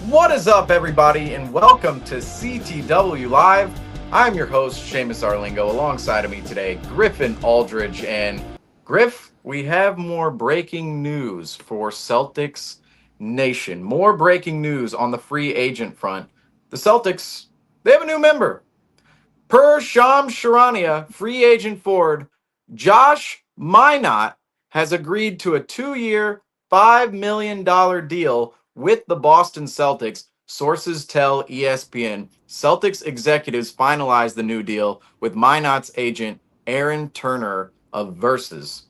What is up, everybody, and welcome to CTW Live. I'm your host, Seamus Zarlingo. Alongside of me today, Griffin, Aldrich, and Griff, we have more breaking news for Celtics Nation. More breaking news on the free agent front. The Celtics, they have a new member. Per Shams Charania, free agent forward, Josh Minott has agreed to a 2-year, $5 million deal with the Boston Celtics. Sources tell ESPN. Celtics executives finalized the new deal with Minott's agent, Aaron Turner of Versus.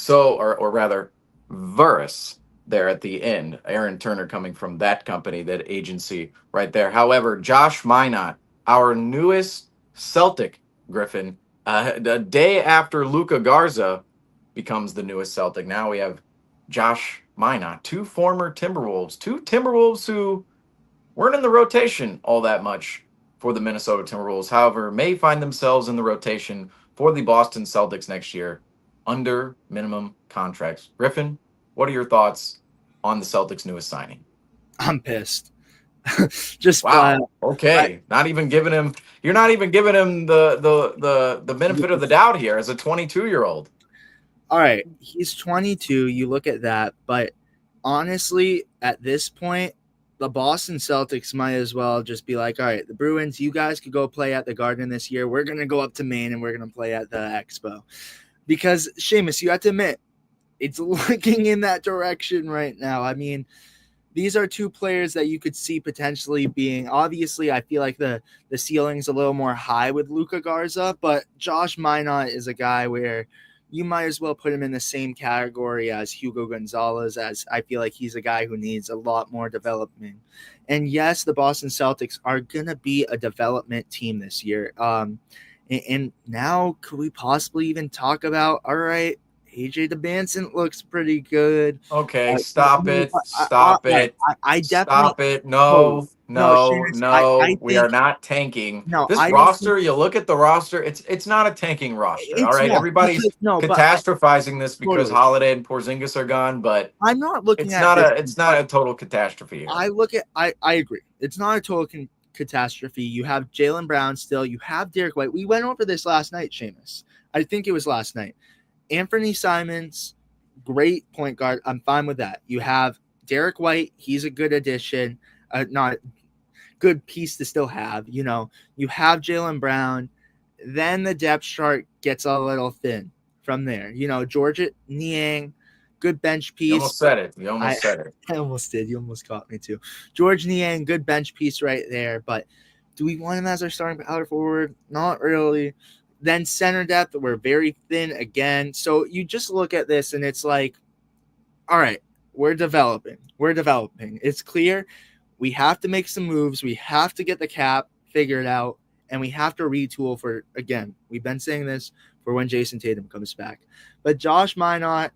Or rather, Verus there at the end. Aaron Turner coming from that company, that agency right there. However, Josh Minott, our newest Celtic, Griffin, the day after Luka Garza becomes the newest Celtic. Now we have Josh Minott, two former Timberwolves who weren't in the rotation all that much for the Minnesota Timberwolves, however, may find themselves in the rotation for the Boston Celtics next year under minimum contracts. Griffin, what are your thoughts on the Celtics' newest signing? I'm pissed. Just wow. Okay. Not even giving him. You're not even giving him the benefit of the doubt here as a 22-year-old. All right, he's 22. You look at that, but honestly, at this point, the Boston Celtics might as well just be like, all right, the Bruins, you guys could go play at the Garden this year. We're going to go up to Maine and we're going to play at the Expo. Because, Seamus, you have to admit, it's looking in that direction right now. I mean, these are two players that you could see potentially being, obviously, I feel like the ceiling's a little more high with Luka Garza, but Josh Minott is a guy where you might as well put him in the same category as Hugo Gonzalez, as I feel like he's a guy who needs a lot more development. And yes, the Boston Celtics are going to be a development team this year. And now could we possibly even talk about, all right, AJ DeBanson looks pretty good. Okay, stop it. Stop it. I definitely stop it. No. I We are not tanking. No, this roster, you look at the roster, it's not a tanking roster. All right. Not, everybody's catastrophizing this because Holiday and Porzingis are gone, but I'm not looking it's not a total catastrophe here. I agree. It's not a total catastrophe. You have Jaylen Brown still, you have Derek White. We went over this last night, Seamus. I think it was last night. Anthony Simons, great point guard. I'm fine with that. You have Derek White. He's a good addition. Not good piece to still have. You know, you have Jaylen Brown. Then the depth chart gets a little thin from there. You know, Georgia Niang, good bench piece. You almost said it. I almost did. You almost caught me too. George Niang, good bench piece right there. But do we want him as our starting power forward? Not really. Then center depth, we're very thin again. So you just look at this and it's like, all right, we're developing. It's clear we have to make some moves. We have to get the cap figured out, and we have to retool for, again, we've been saying this for when Jason Tatum comes back. But Josh Minott,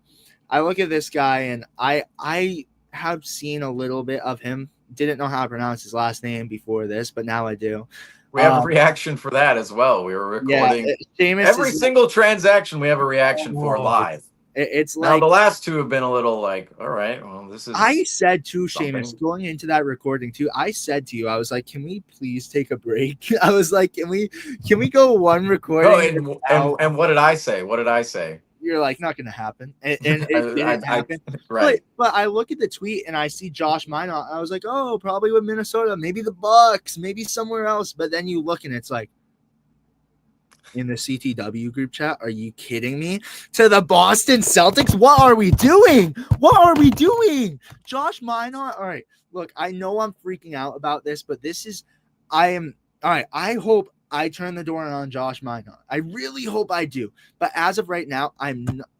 I look at this guy and I have seen a little bit of him. Didn't know how to pronounce his last name before this, but now I do. We have a reaction for that as well. We were recording every single transaction. We have a reaction for live. It's now, like the last two have been a little like, all right, well, this is. I said to Seamus going into that recording too. I said to you, I was like, can we please take a break? I was like, can we go one recording? And what did I say? You're like, not going to happen. And it didn't happen. Right. But I look at the tweet and I see Josh Minott. I was like, oh, probably with Minnesota, maybe the Bucks, maybe somewhere else. But then you look and it's like, in the CTW group chat, are you kidding me? To the Boston Celtics? What are we doing? Josh Minott? All right. Look, I know I'm freaking out about this, but I hope I turn the door on Josh Minott. I really hope I do. But as of right now, I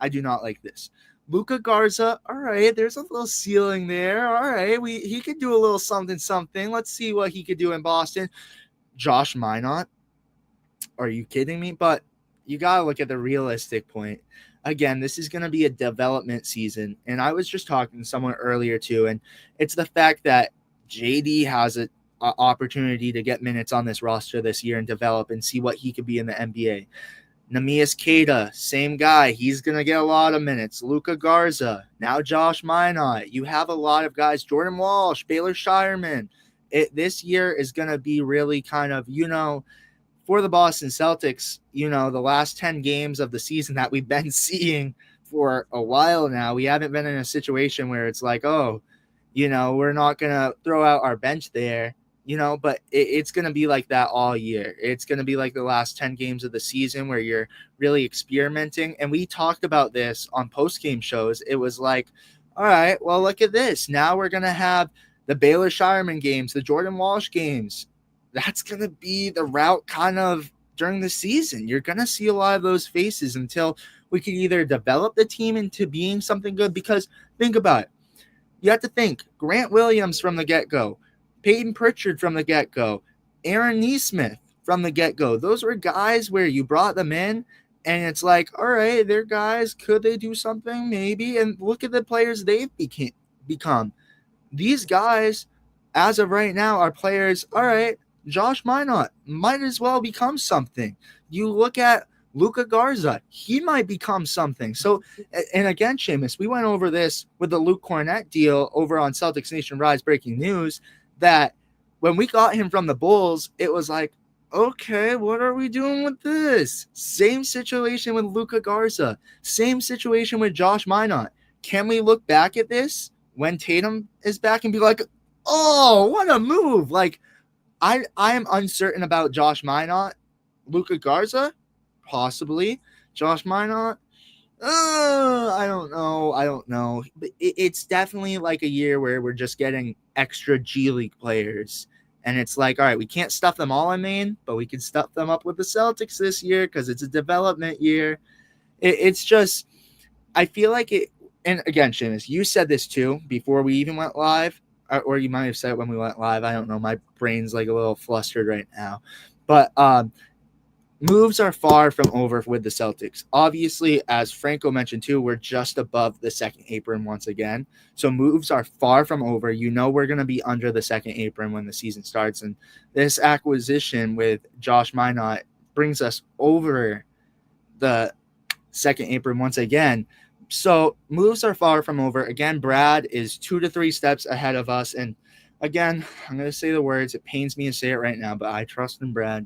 do not like this. Luka Garza, all right, there's a little ceiling there. All right, he could do a little something something. Let's see what he could do in Boston. Josh Minott, are you kidding me? But you got to look at the realistic point. Again, this is going to be a development season. And I was just talking to someone earlier too, and it's the fact that JD has a opportunity to get minutes on this roster this year and develop and see what he could be in the NBA. Neemias Queta, same guy. He's going to get a lot of minutes. Luka Garza, now Josh Minott. You have a lot of guys. Jordan Walsh, Baylor Shireman. This year is going to be really kind of, for the Boston Celtics, the last 10 games of the season that we've been seeing for a while now, we haven't been in a situation where it's like, oh, we're not going to throw out our bench there. But it's going to be like that all year. It's going to be like the last 10 games of the season where you're really experimenting. And we talked about this on post-game shows. It was like, all right, well, look at this. Now we're going to have the Baylor Shireman games, the Jordan Walsh games. That's going to be the route kind of during the season. You're going to see a lot of those faces until we can either develop the team into being something good. Because think about it. You have to think Grant Williams from the get-go, Peyton Pritchard from the get-go, Aaron Nesmith from the get-go. Those were guys where you brought them in, and it's like, all right, they're guys. Could they do something? Maybe. And look at the players they've become. These guys, as of right now, are players, all right, Josh Minott might as well become something. You look at Luka Garza, he might become something. So, and again, Seamus, we went over this with the Luke Cornett deal over on Celtics Nation Rise Breaking News, that when we got him from the Bulls, it was like, okay, what are we doing with this? Same situation with Luka Garza. Same situation with Josh Minott. Can we look back at this when Tatum is back and be like, oh, what a move? Like, I am uncertain about Josh Minott. Luka Garza, possibly. Josh Minott, I don't know. But it's definitely like a year where we're just getting extra G League players. And it's like, all right, we can't stuff them all in Maine, but we can stuff them up with the Celtics this year because it's a development year. It's just, I feel like it. And again, Seamus, you said this too before we even went live, or you might have said it when we went live. I don't know. My brain's like a little flustered right now. But moves are far from over with the Celtics. Obviously, as Franco mentioned too, we're just above the second apron once again. So moves are far from over. We're going to be under the second apron when the season starts. And this acquisition with Josh Minott brings us over the second apron once again. So moves are far from over. Again, Brad is 2 to 3 steps ahead of us. And again, I'm going to say the words. It pains me to say it right now, but I trust in Brad.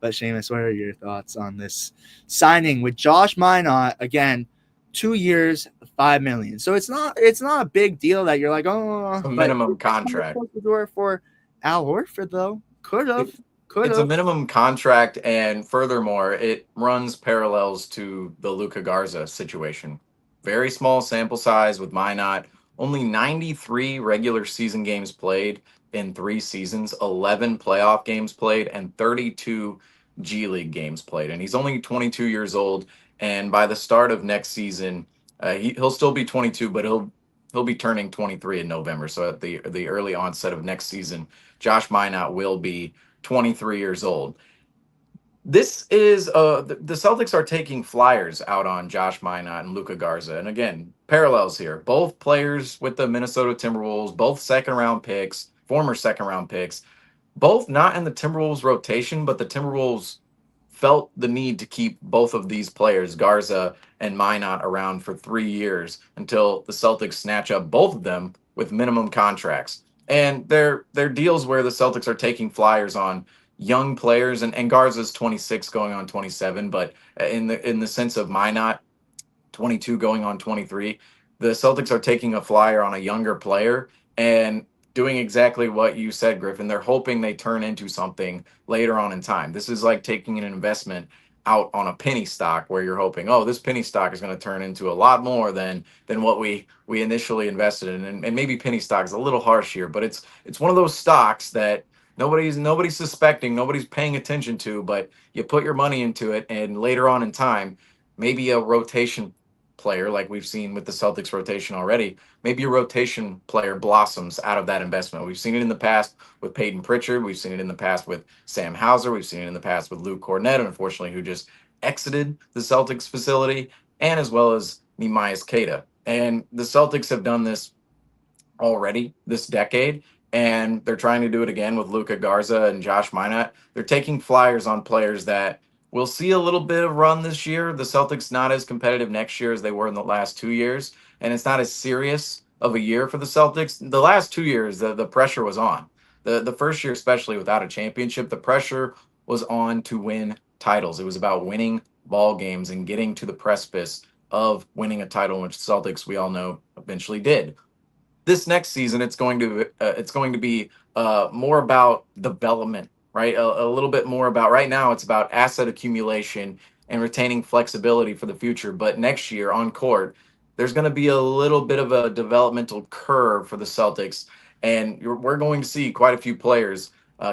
But Seamus, what are your thoughts on this signing with Josh Minott? Again, 2 years, $5 million. So it's not a big deal that you're like, oh, a minimum contract. The door for Al Horford though. Could have. It's a minimum contract, and furthermore, it runs parallels to the Luka Garza situation. Very small sample size with Minott. Only 93 regular season games played in 3 seasons, 11 playoff games played, and 32 G League games played. And he's only 22 years old. And by the start of next season, he'll still be 22, but he'll be turning 23 in November. So at the early onset of next season, Josh Minott will be 23 years old. This is the Celtics are taking flyers out on Josh Minott and Luka Garza. And again, parallels here. Both players with the Minnesota Timberwolves, both former second round picks, both not in the Timberwolves rotation, but the Timberwolves felt the need to keep both of these players, Garza and Minott, around for 3 years until the Celtics snatch up both of them with minimum contracts. And they're deals where the Celtics are taking flyers on young players, and Garza's 26 going on 27, but in the sense of Minott, 22 going on 23, the Celtics are taking a flyer on a younger player and doing exactly what you said, Griffin. They're hoping they turn into something later on in time. This is like taking an investment out on a penny stock where you're hoping, oh, this penny stock is going to turn into a lot more than what we initially invested in. And maybe penny stock is a little harsh here, but it's one of those stocks that Nobody's suspecting, nobody's paying attention to, but you put your money into it, and later on in time, maybe a rotation player like we've seen with the Celtics rotation already, maybe a rotation player blossoms out of that investment. We've seen it in the past with Peyton Pritchard, we've seen it in the past with Sam Hauser, we've seen it in the past with Luke Cornett, unfortunately, who just exited the Celtics facility, and as well as Nehemias Queta. And the Celtics have done this already this decade, and they're trying to do it again with Luka Garza and Josh Minott. They're taking flyers on players that will see a little bit of run this year. The Celtics not as competitive next year as they were in the last 2 years, and it's not as serious of a year for the Celtics. The last 2 years, the pressure was on. The first year, especially without a championship, the pressure was on to win titles. It was about winning ball games and getting to the precipice of winning a title, which the Celtics, we all know, eventually did. This next season it's going to be more about development, right? A little bit more about, right now it's about asset accumulation and retaining flexibility for the future. But next year on court, there's going to be a little bit of a developmental curve for the Celtics, and we're going to see quite a few players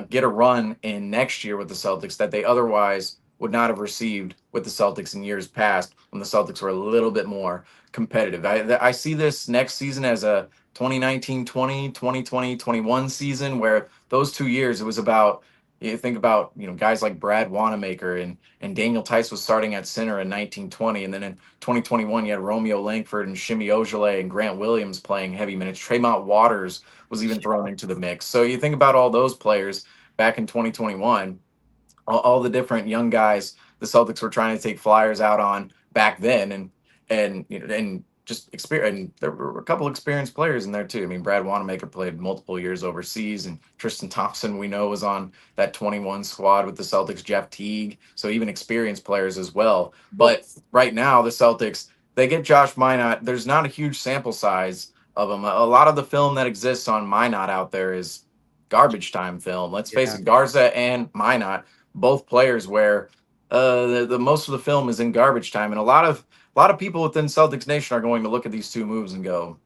get a run in next year with the Celtics that they otherwise would not have received with the Celtics in years past when the Celtics were a little bit more competitive. I see this next season as a 2019-20, 2020-21 season, where those 2 years it was about, you think about, guys like Brad Wanamaker and Daniel Tice was starting at center in 1920, and then in 2021 you had Romeo Langford and Shimmy Ojale and Grant Williams playing heavy minutes. Tremont Waters was even thrown into the mix. So you think about all those players back in 2021, all the different young guys the Celtics were trying to take flyers out on back then, and just experience. And there were a couple experienced players in there too. I mean, Brad Wanamaker played multiple years overseas, and Tristan Thompson, we know, was on that 21 squad with the Celtics. Jeff Teague, so even experienced players as well. But right now, the Celtics, they get Josh Minott. There's not a huge sample size of him. A lot of the film that exists on Minott out there is garbage time film. Let's face it, Garza and Minott, both players where the most of the film is in garbage time, and a lot of people within Celtics Nation are going to look at these two moves and go,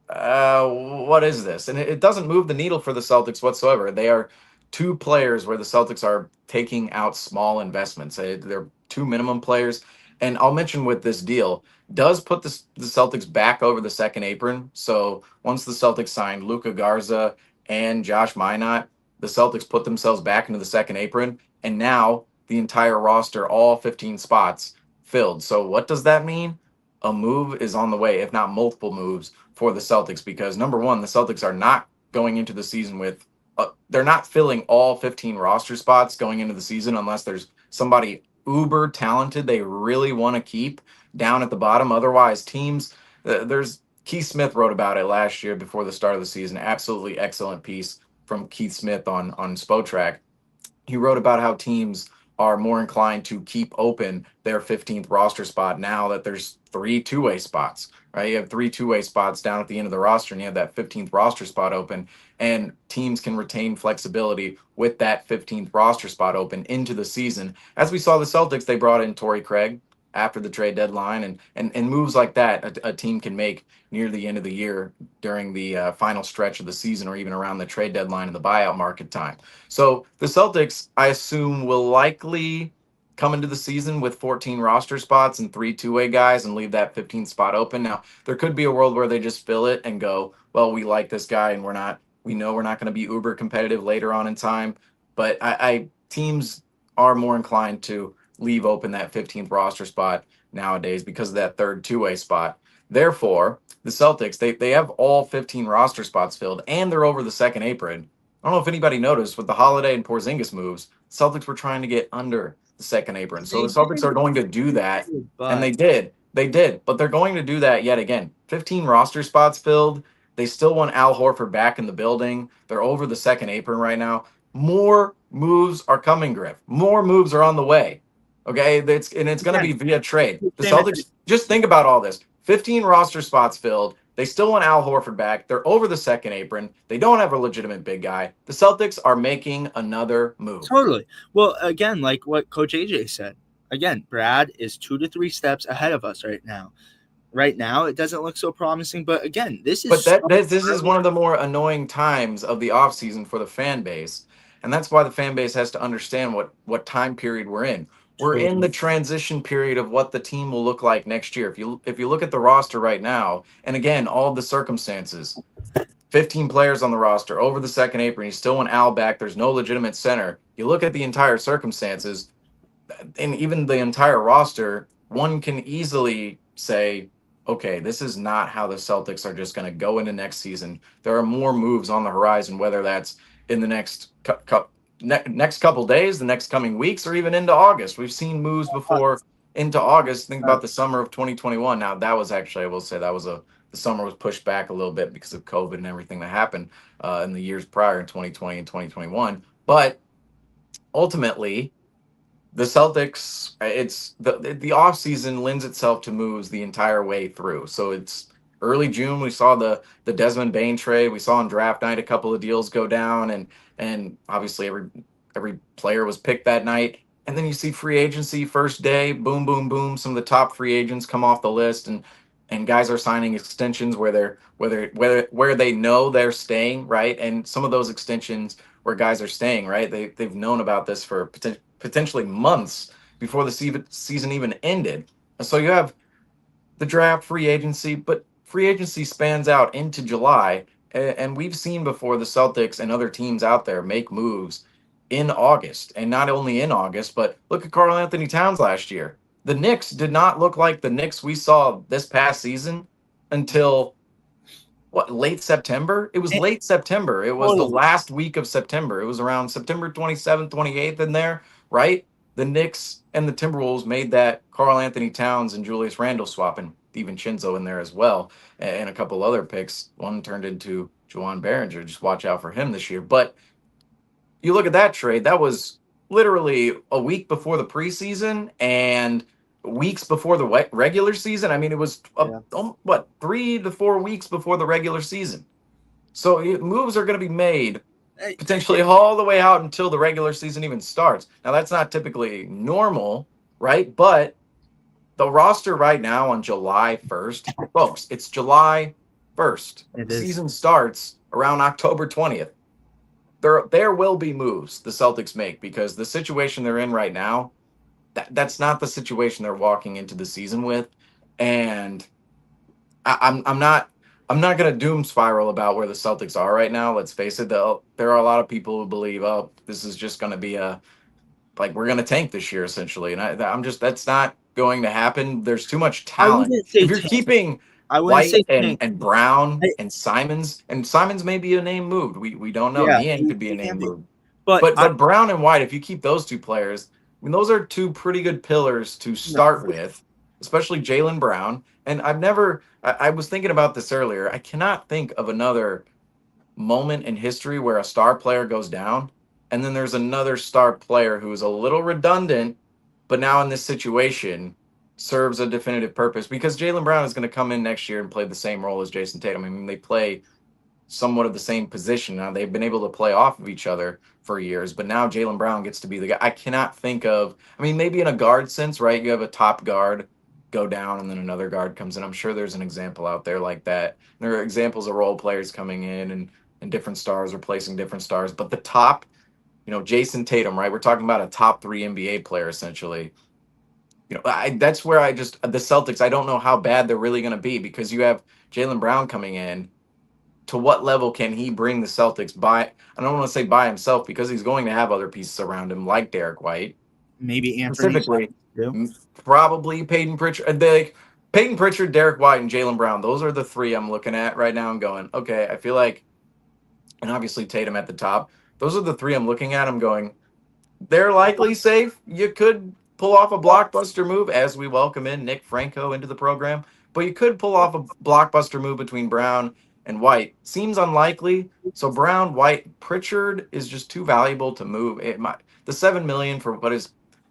what is this? And it doesn't move the needle for the Celtics whatsoever. They are two players where the Celtics are taking out small investments. They're two minimum players. And I'll mention with this deal, does put the Celtics back over the second apron. So once the Celtics signed Luka Garza and Josh Minott, the Celtics put themselves back into the second apron. And now the entire roster, all 15 spots, filled. So what does that mean? A move is on the way, if not multiple moves for the Celtics, because number one, the Celtics are not going into the season with they're not filling all 15 roster spots going into the season unless there's somebody uber talented they really want to keep down at the bottom. Otherwise, teams, there's Keith Smith wrote about it last year before the start of the season. Absolutely excellent piece from Keith Smith on Spotrac. He wrote about how teams are more inclined to keep open their 15th roster spot now that there's 3 two-way spots, right? You have 3 two-way spots down at the end of the roster, and you have that 15th roster spot open, and teams can retain flexibility with that 15th roster spot open into the season. As we saw the Celtics, they brought in Torrey Craig after the trade deadline, and moves like that a team can make near the end of the year during the final stretch of the season, or even around the trade deadline and the buyout market time. So the Celtics, I assume, will likely come into the season with 14 roster spots and 3 two-way guys and leave that 15th spot open. Now, there could be a world where they just fill it and go, well, we like this guy and we know we're not going to be uber competitive later on in time. But I teams are more inclined to leave open that 15th roster spot nowadays because of that third two-way spot. Therefore, the Celtics, they have all 15 roster spots filled, and they're over the second apron. I don't know if anybody noticed with the Holiday and Porzingis moves, Celtics were trying to get under the second apron. So the Celtics are going to do that, and they did. They did, but they're going to do that yet again. 15 roster spots filled. They still want Al Horford back in the building. They're over the second apron right now. More moves are coming, Griff. More moves are on the way. Okay, it's going to be via trade. The Celtics, just think about all this. 15 roster spots filled. They still want Al Horford back. They're over the second apron. They don't have a legitimate big guy. The Celtics are making another move. Totally. Well, again, like what Coach AJ said, again, Brad is 2 to 3 steps ahead of us right now. Right now, it doesn't look so promising, but again, this is this is one of the more annoying times of the offseason for the fan base, And that's why the fan base has to understand what time period we're in. We're in the Totally. transition period of what the team will look like next year. If you look at the roster right now, and again, all of the circumstances, 15 players on the roster over the second apron. You still want Al back. There's no legitimate center. You look at the entire circumstances and even the entire roster, one can easily say, okay, this is not how the Celtics are just going to go into next season. There are more moves on the horizon, whether that's in the next couple days, the next coming weeks, or even into August. We've seen moves before into August. Think about the summer of 2021. Now, that was actually, I will say, the summer was pushed back a little bit because of COVID and everything that happened in the years prior in 2020 and 2021. But ultimately, the Celtics, it's the off season lends itself to moves the entire way through. So it's early June. We saw the Desmond Bain trade. We saw on draft night a couple of deals go down, and obviously every player was picked that night. And then you see free agency first day, boom, boom, boom. Some of the top free agents come off the list, and guys are signing extensions where they know they're staying, right? And some of those extensions where guys are staying, right? They've known about this for potentially months before the season even ended. So you have the draft, free agency, but free agency spans out into July. And we've seen before the Celtics and other teams out there make moves in August. And not only in August, but look at Karl Anthony Towns last year. The Knicks did not look like the Knicks we saw this past season until late September? It was And late September. It was the totally. last week of September. It was around September 27th, 28th in there, right? The Knicks and the Timberwolves made that Karl Anthony Towns and Julius Randle swap, and even Chinzo in there as well, and a couple other picks. One turned into Juwan Behringer. Just watch out for him this year. But you look at that trade, that was literally a week before the preseason and weeks before the regular season. I mean, it was Yeah. 3 to 4 weeks before the regular season. So moves are going to be made Uh, potentially all the way out until the regular season even starts. Now, that's not typically normal, right? But the roster right now on July 1st, folks, it's July 1st. It is. Season starts around October 20th. There will be moves the Celtics make because the situation they're in right now, that's not the situation they're walking into the season with. And I'm not going to doom spiral about where the Celtics are right now. Let's face it, though, there are a lot of people who believe, oh, this is just going to be we're going to tank this year essentially, and I'm just that's not going to happen. There's too much I talent. wouldn't say If you're tank. keeping I wouldn't White say and tank. and Brown I, and Simons may be a name moved. We don't know. yeah, Niang could be a he can name be. moved. But But Brown and White, if you keep those two players, I mean those are two pretty good pillars to no, start with, especially Jaylen Brown. And I was thinking about this earlier. I cannot think of another moment in history where a star player goes down and then there's another star player who's a little redundant, but now in this situation serves a definitive purpose because Jaylen Brown is going to come in next year and play the same role as Jason Tatum. I mean, they play somewhat of the same position. Now they've been able to play off of each other for years, but now Jaylen Brown gets to be the guy. I cannot think of, I mean, maybe in a guard sense, right? You have a top guard go down and then another guard comes in. I'm sure there's an example out there like that. There are examples of role players coming in and different stars replacing different stars, but the top, Jason Tatum, right? We're talking about a top three NBA player essentially. That's where the Celtics, I don't know how bad they're really going to be because you have Jaylen Brown coming in. To what level can he bring the Celtics by? I don't want to say by himself because he's going to have other pieces around him, like Derek White, maybe Anthony specifically, too. probably Peyton Pritchard. Peyton Pritchard, Derek White, and Jaylen Brown. Those are the three I'm looking at right now. I'm going, okay, I feel like, and obviously Tatum at the top. Those are the three I'm looking at. I'm going, they're likely safe. You could pull off a blockbuster move as we welcome in Nick Franco into the program, but you could pull off a blockbuster move between Brown and White. Seems unlikely. So Brown, White, Pritchard is just too valuable to move. The $7 million for what is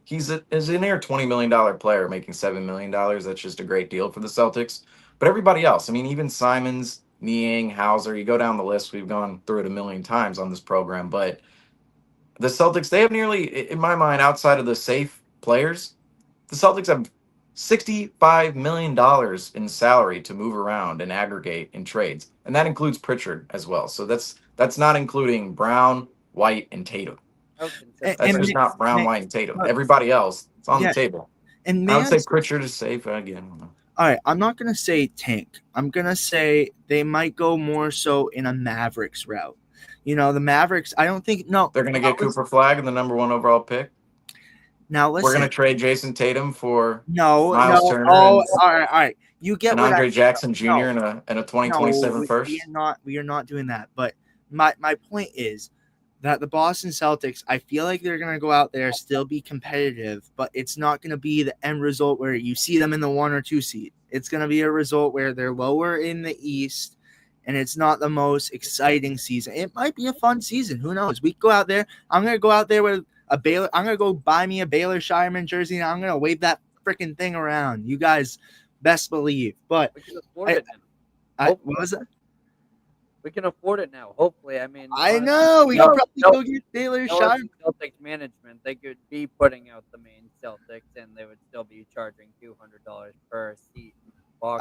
in here $20 million player making $7 million. That's just a great deal for the Celtics. But everybody else, I mean, even Simons, Niang, Hauser, you go down the list. We've gone through it a million times on this program, but the Celtics, they have nearly, in my mind, outside of the safe players, the Celtics have $65 million in salary to move around and aggregate in trades. And that includes Pritchard as well. So that's not including Brown, White, and Tatum. Oh, That's consistent. just not Brown, White, and Tatum. but- Everybody else, it's on yeah, the table. and I would say Mans. Pritchard is safe again. All right, I'm not gonna say tank. I'm gonna say they might go more so in a Mavericks route. You know, the Mavericks. I don't think no. They're going to get Cooper Flagg and the number 1 overall pick. Now We're listen. going to trade Jason Tatum for No. Miles Turner Oh, and, all right. You get and what Andre I. Jackson Jr. No. in a 2027 first. We are not doing that. But my point is that the Boston Celtics, I feel like they're gonna go out there, still be competitive, but it's not gonna be the end result where you see them in the 1 or 2 seed. It's gonna be a result where they're lower in the East, and it's not the most exciting season. It might be a fun season. Who knows? We go out there. I'm gonna go out there with a Baylor. I'm gonna go buy me a Baylor Shireman jersey, and I'm gonna wave that freaking thing around. You guys best believe. But We can afford it now. what was that? We can afford it now. Hopefully, I mean, I know we could probably go get Baylor Shireman. Celtics management, they could be putting out the main Celtics, and they would still be charging $200 per seat. Well,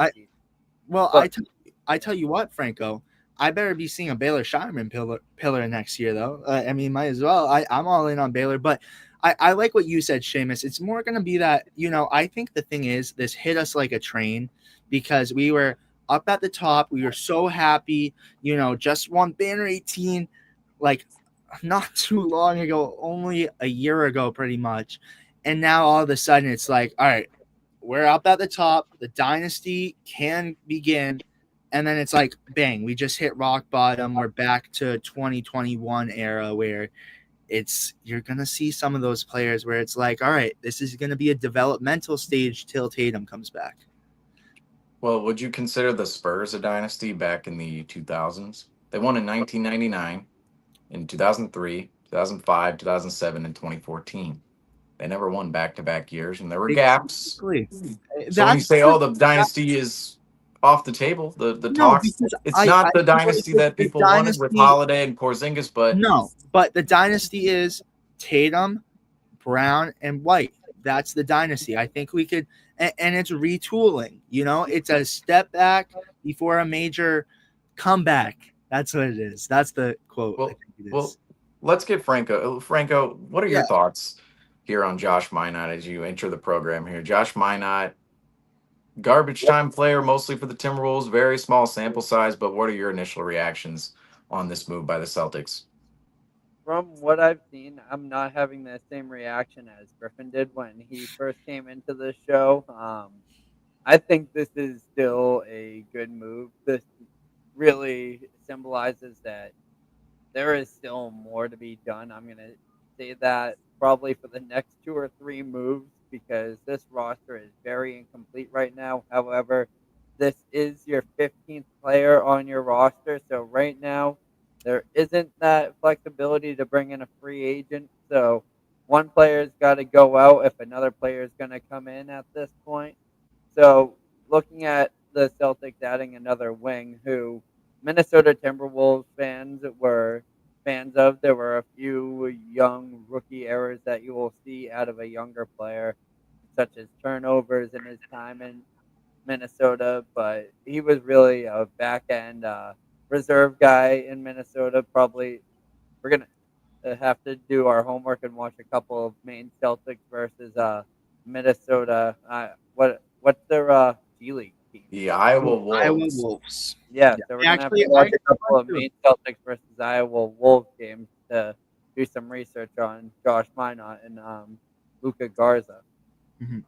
I tell you what, Franco, I better be seeing a Baylor Shireman pillar next year, though. I mean, might as well. I'm all in on Baylor, but I like what you said, Seamus. It's more going to be that, you know, I think the thing is this hit us like a train because we were up at the top. We were so happy, you know, just won Banner 18, like not too long ago, only a year ago, pretty much. And now all of a sudden it's like, all right, we're up at the top. The dynasty can begin. And then it's like, bang, we just hit rock bottom. We're back to 2021 era where you're going to see some of those players where it's like, all right, this is going to be a developmental stage till Tatum comes back. Well, would you consider the Spurs a dynasty back in the 2000s? They won in 1999, in 2003, 2005, 2007, and 2014. They never won back-to-back years, and there were gaps. So when you say, oh, the dynasty is off the table, the talks, it's not the dynasty that people wanted with Holiday and Porzingis, but... No, but the dynasty is Tatum, Brown, and White. That's the dynasty. I think we could... And it's retooling, you know? It's a step back before a major comeback. That's what it is. That's the quote. Well, let's get Franco. Franco, what are your thoughts here on Josh Minott as you enter the program here? Josh Minott, garbage time player, mostly for the Timberwolves, very small sample size, but what are your initial reactions on this move by the Celtics? From what I've seen, I'm not having the same reaction as Griffin did when he first came into the show. I think this is still a good move. This really symbolizes that there is still more to be done. I'm going to say that probably for the next 2 or 3 moves because this roster is very incomplete right now. However, this is your 15th player on your roster. So right now, there isn't that flexibility to bring in a free agent. So one player's got to go out if another player is going to come in at this point. So looking at the Celtics adding another wing who Minnesota Timberwolves fans were fans of, there were a few young rookie errors that you will see out of a younger player, such as turnovers in his time in Minnesota, but he was really a back-end reserve guy in Minnesota. Probably we're going to have to do our homework and watch a couple of main Celtics versus Minnesota. What's their G League team? The Iowa Wolves. Yeah, so we're going to have to watch a couple of main Celtics versus Iowa Wolves games to do some research on Josh Minott and Luka Garza. Mm-hmm.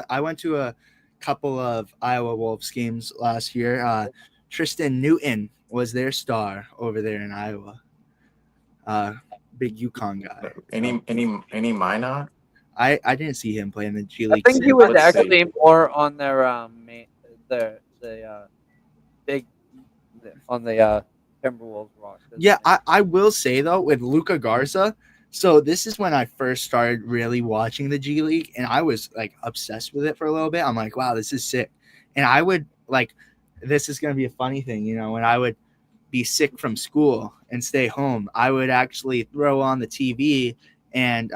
I went to a couple of Iowa Wolves games last year. Tristan Newton was their star over there in Iowa. Big UConn guy. Any Minott? I didn't see him play in the G League. I think he was actually more on their big on the Timberwolves roster. Yeah, I will say though with Luka Garza. So this is when I first started really watching the G League, and I was like obsessed with it for a little bit. I'm like, wow, this is sick. And I would like, this is gonna be a funny thing, you know, when I would be sick from school and stay home, I would actually throw on the TV and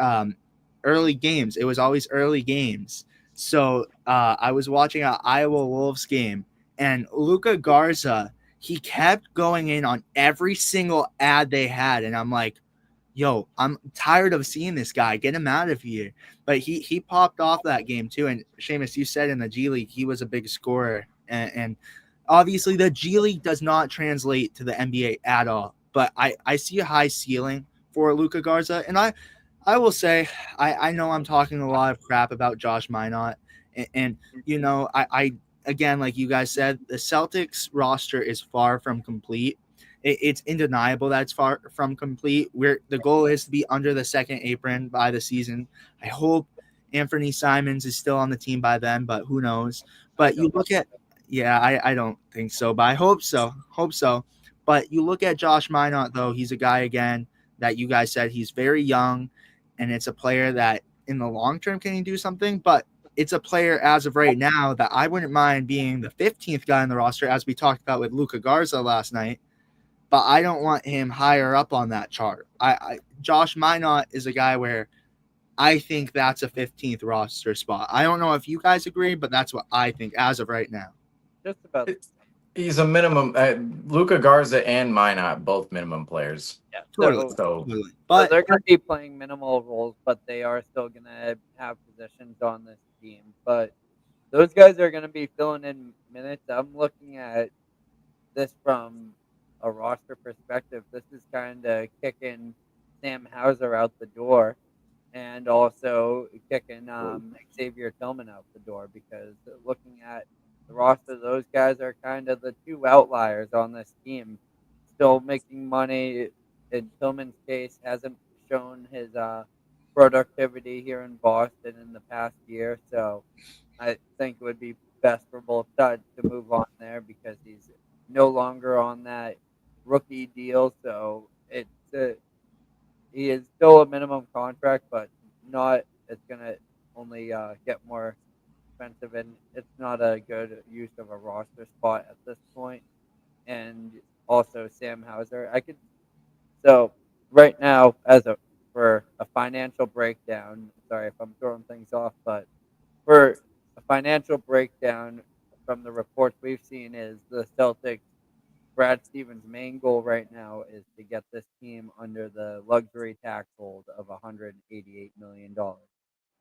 early games. It was always early games. So I was watching an Iowa Wolves game, and Luka Garza, he kept going in on every single ad they had, and I'm like, yo, I'm tired of seeing this guy. Get him out of here. But he popped off that game too. And Seamus, you said in the G League he was a big scorer, and obviously the G League does not translate to the NBA at all. But I see a high ceiling for Luka Garza, and I will say I know I'm talking a lot of crap about Josh Minott, and you know I again, like you guys said, the Celtics roster is far from complete. It's undeniable that it's far from complete. The goal is to be under the second apron by the season. I hope Anthony Simons is still on the team by then, but who knows? But you look at, yeah, I don't think so, but I hope so. Hope so. But you look at Josh Minott, though, he's a guy, again, that you guys said he's very young, and it's a player that in the long term can he do something, but it's a player as of right now that I wouldn't mind being the 15th guy on the roster, as we talked about with Luka Garza last night, but I don't want him higher up on that chart. Josh Minott is a guy where I think that's a 15th roster spot. I don't know if you guys agree, but that's what I think as of right now. Just about. He's a minimum. Luka Garza and Minott, both minimum players. Yeah, Totally. So But they're going to be playing minimal roles, but they are still going to have positions on this team. But those guys are going to be filling in minutes. I'm looking at this from a roster perspective. This is kind of kicking Sam Hauser out the door, and also kicking Xavier Tillman out the door, because looking at the roster, those guys are kind of the two outliers on this team. Still making money. In Tillman's case, hasn't shown his productivity here in Boston in the past year, so I think it would be best for both sides to move on there, because he's no longer on that rookie deal. So he is still a minimum contract, but not. It's gonna only get more expensive, and it's not a good use of a roster spot at this point. And also Sam Hauser, I could. So right now, for a financial breakdown. Sorry if I'm throwing things off, but for a financial breakdown from the reports we've seen, is the Celtics. Brad Stevens' main goal right now is to get this team under the luxury tax hold of $188 million.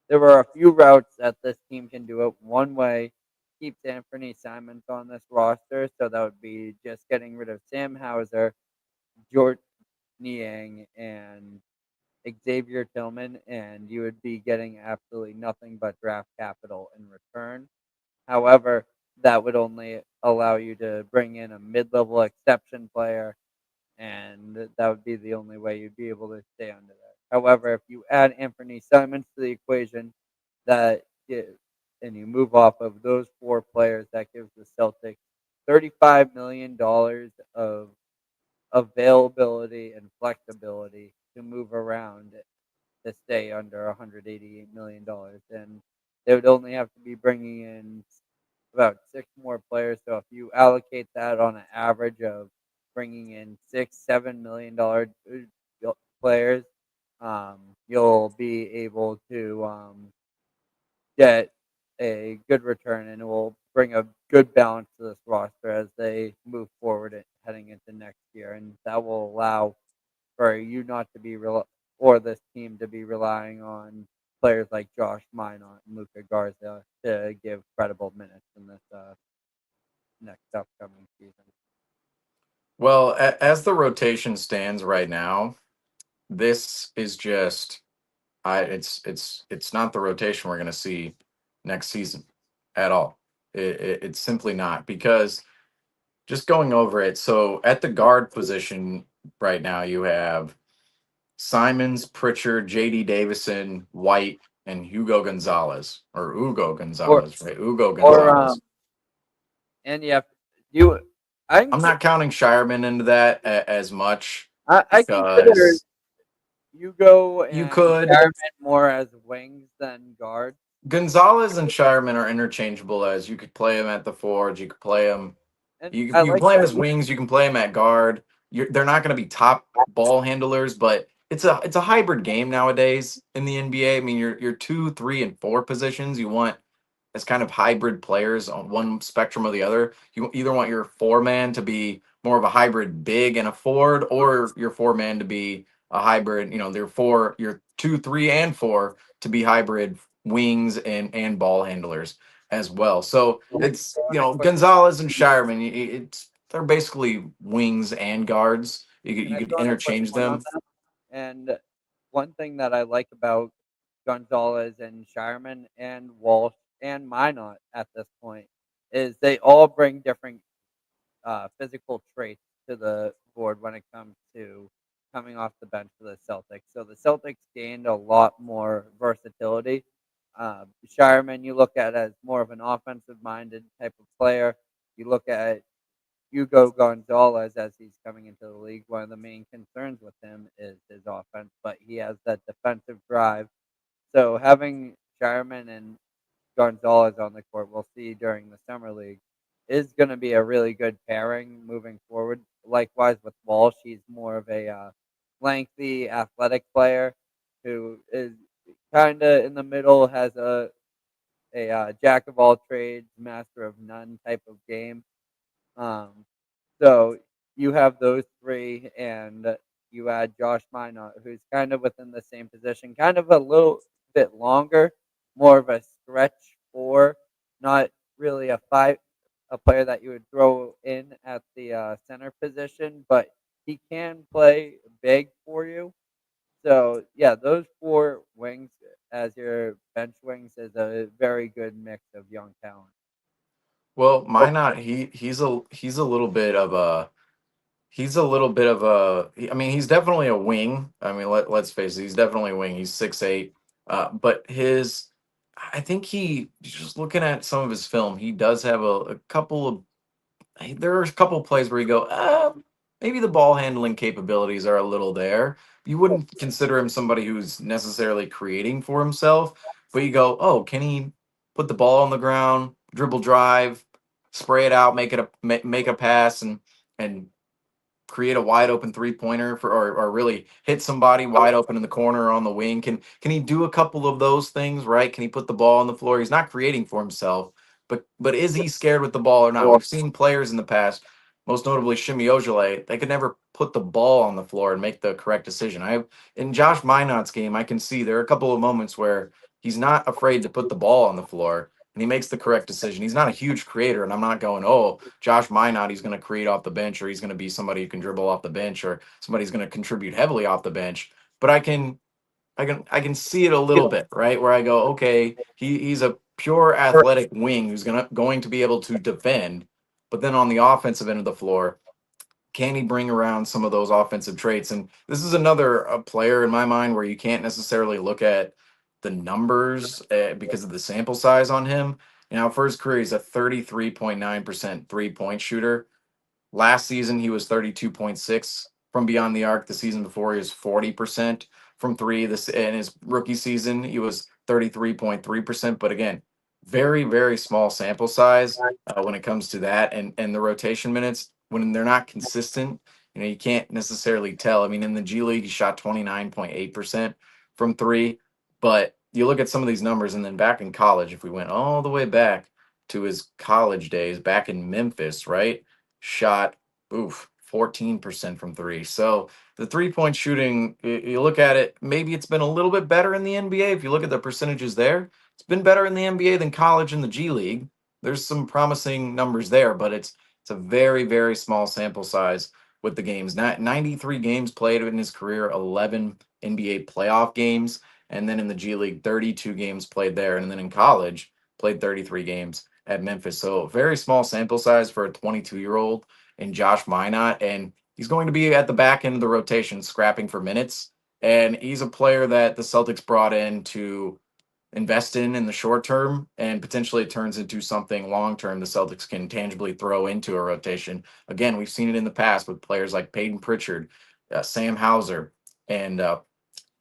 There are a few routes that this team can do it. One way keeps Anthony Simons on this roster, so that would be just getting rid of Sam Hauser, George Niang, and Xavier Tillman, and you would be getting absolutely nothing but draft capital in return. However, that would only allow you to bring in a mid-level exception player, and that would be the only way you'd be able to stay under that. However, if you add Anthony Simons to the equation, that and you move off of those four players, that gives the Celtics $35 million of availability and flexibility to move around to stay under $188 million, and they would only have to be bringing in about six more players. So if you allocate that on an average of bringing in $6-7 million players, you'll be able to get a good return, and it will bring a good balance to this roster as they move forward heading into next year, and that will allow for you not to be or this team to be relying on players like Josh Minott and Luka Garza to give credible minutes in this next upcoming season. Well, as the rotation stands right now, this is just it's not the rotation we're going to see next season at all. It's simply not, because just going over it. So at the guard position right now, you have Simons, Pritchard, J.D. Davison, White, and Hugo Gonzalez, or Ugo Gonzalez, right? Ugo Gonzalez. And you have you. I'm not counting Shireman into that as much. I consider Hugo and you could Shireman more as wings than guards. Gonzalez and Shireman are interchangeable, as you could play them at the forge, you could play them. You can play them as wings. You can play them at guard. They're not going to be top ball handlers, but it's a hybrid game nowadays in the NBA. I mean, your 2, 3, and 4 positions you want as kind of hybrid players on one spectrum or the other. You either want your 4-man to be more of a hybrid big and a forward, or your 4-man to be a hybrid. You know, they're four, you're 2, 3, and 4 to be hybrid wings and ball handlers as well. So it's, you know, Gonzalez and Shireman. It's they're basically wings and guards. Can You I could throw in a quick interchange point on them. that? And one thing that I like about Gonzalez and Shireman and Walsh and Minott at this point is they all bring different physical traits to the board when it comes to coming off the bench for the Celtics. So the Celtics gained a lot more versatility. Shireman, you look at as more of an offensive minded type of player. You look at Hugo Gonzalez as he's coming into the league. One of the main concerns with him is his offense, but he has that defensive drive. So having Shireman and Gonzalez on the court, we'll see during the summer league, is going to be a really good pairing moving forward. Likewise with Walsh, he's more of a lengthy, athletic player who is kind of in the middle, has a jack of all trades, master of none type of game. Um, so you have those three, and you add Josh Minot, who's kind of within the same position, kind of a little bit longer, more of a stretch four, not really a player that you would throw in at the center position, but he can play big for you. So yeah, those four wings as your bench wings is a very good mix of young talent. Well, Minot, he's a little bit of a he's a little bit of a. I mean, he's definitely a wing. I mean, let's face it, he's definitely a wing. He's 6'8", but his, I think he just looking at some of his film, he does have a couple of. There are a couple of plays where you go, maybe the ball handling capabilities are a little there. You wouldn't consider him somebody who's necessarily creating for himself, but you go, oh, can he put the ball on the ground, dribble drive, spray it out, make a pass, and create a wide open 3-pointer for or really hit somebody wide open in the corner or on the wing? Can he do a couple of those things, right? Can he put the ball on the floor? He's not creating for himself, but is he scared with the ball or not? We've seen players in the past, most notably Shimi Ojale, they could never put the ball on the floor and make the correct decision. I In Josh Minot's game, I can see there are a couple of moments where he's not afraid to put the ball on the floor and he makes the correct decision. He's not a huge creator, and I'm not going, oh, Josh Minott, he's going to create off the bench, or he's going to be somebody who can dribble off the bench, or somebody's going to contribute heavily off the bench. But I can see it a little bit, right? Where I go, okay, he's a pure athletic wing who's going to be able to defend, but then on the offensive end of the floor, can he bring around some of those offensive traits? And this is another player in my mind where you can't necessarily look at the numbers because of the sample size on him. You know, for his career, he's a 33.9% 3-point shooter. Last season, he was 32.6 from beyond the arc. The season before, he was 40% from three. This in his rookie season, he was 33.3%. But again, very, very small sample size when it comes to that. And the rotation minutes, when they're not consistent, you know, you can't necessarily tell. I mean, in the G League, he shot 29.8% from three. But you look at some of these numbers, and then back in college, if we went all the way back to his college days, back in Memphis, right? Shot 14% from three. So the 3-point shooting, you look at it, maybe it's been a little bit better in the NBA. If you look at the percentages there, it's been better in the NBA than college and the G League. There's some promising numbers there, but it's a very, very small sample size with the games. 93 games played in his career, 11 NBA playoff games, and then in the G League, 32 games played there, and then in college, played 33 games at Memphis. So very small sample size for a 22-year-old in Josh Minott, and he's going to be at the back end of the rotation, scrapping for minutes. And he's a player that the Celtics brought in to invest in the short term, and potentially it turns into something long term the Celtics can tangibly throw into a rotation. Again, we've seen it in the past with players like Peyton Pritchard, Sam Hauser, and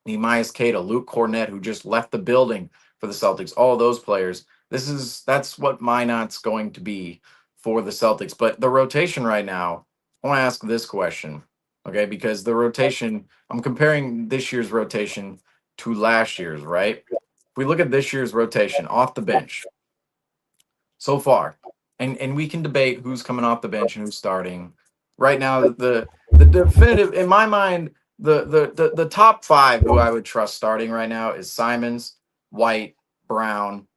Nehemias Queta, Luke Cornett, who just left the building for the Celtics. All those players. That's what Minott's going to be for the Celtics. But the rotation right now, I want to ask this question, okay? Because the rotation, I'm comparing this year's rotation to last year's, right? If we look at this year's rotation off the bench so far, and we can debate who's coming off the bench and who's starting. Right now, the definitive in my mind, the top five who I would trust starting right now is Simons, White, Brown.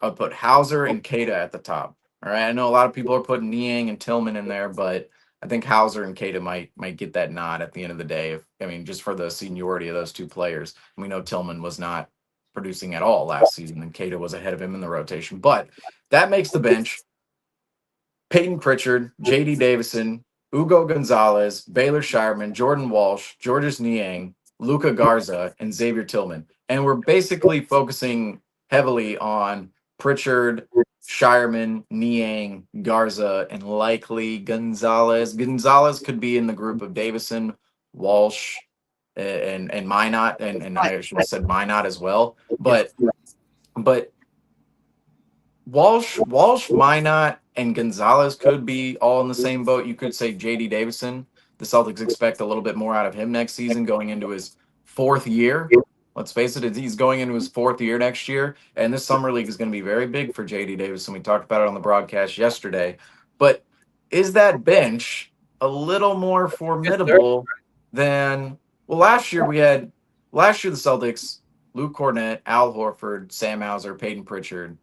I would put Hauser and Kada at the top. All right. I know a lot of people are putting Niang and Tillman in there, but I think Hauser and Kada might get that nod at the end of the day. Just for the seniority of those two players. And we know Tillman was not producing at all last season, and Kada was ahead of him in the rotation. But that makes the bench Peyton Pritchard, J.D. Davison, Ugo Gonzalez, Baylor Shireman, Jordan Walsh, Georges Niang, Luka Garza, and Xavier Tillman. And we're basically focusing heavily on Pritchard, Shireman, Niang, Garza, and likely Gonzalez. Gonzalez could be in the group of Davison, Walsh, and Minott, and I should have said Minott as well. But Walsh, Minott, and Gonzalez could be all in the same boat. You could say J.D. Davison. The Celtics expect a little bit more out of him next season, going into his fourth year. Let's face it, he's going into his fourth year next year, and this summer league is going to be very big for J.D. Davison. We talked about it on the broadcast yesterday. But is that bench a little more formidable than last year? The Celtics, Luke Cornett, Al Horford, Sam Hauser, Peyton Pritchard.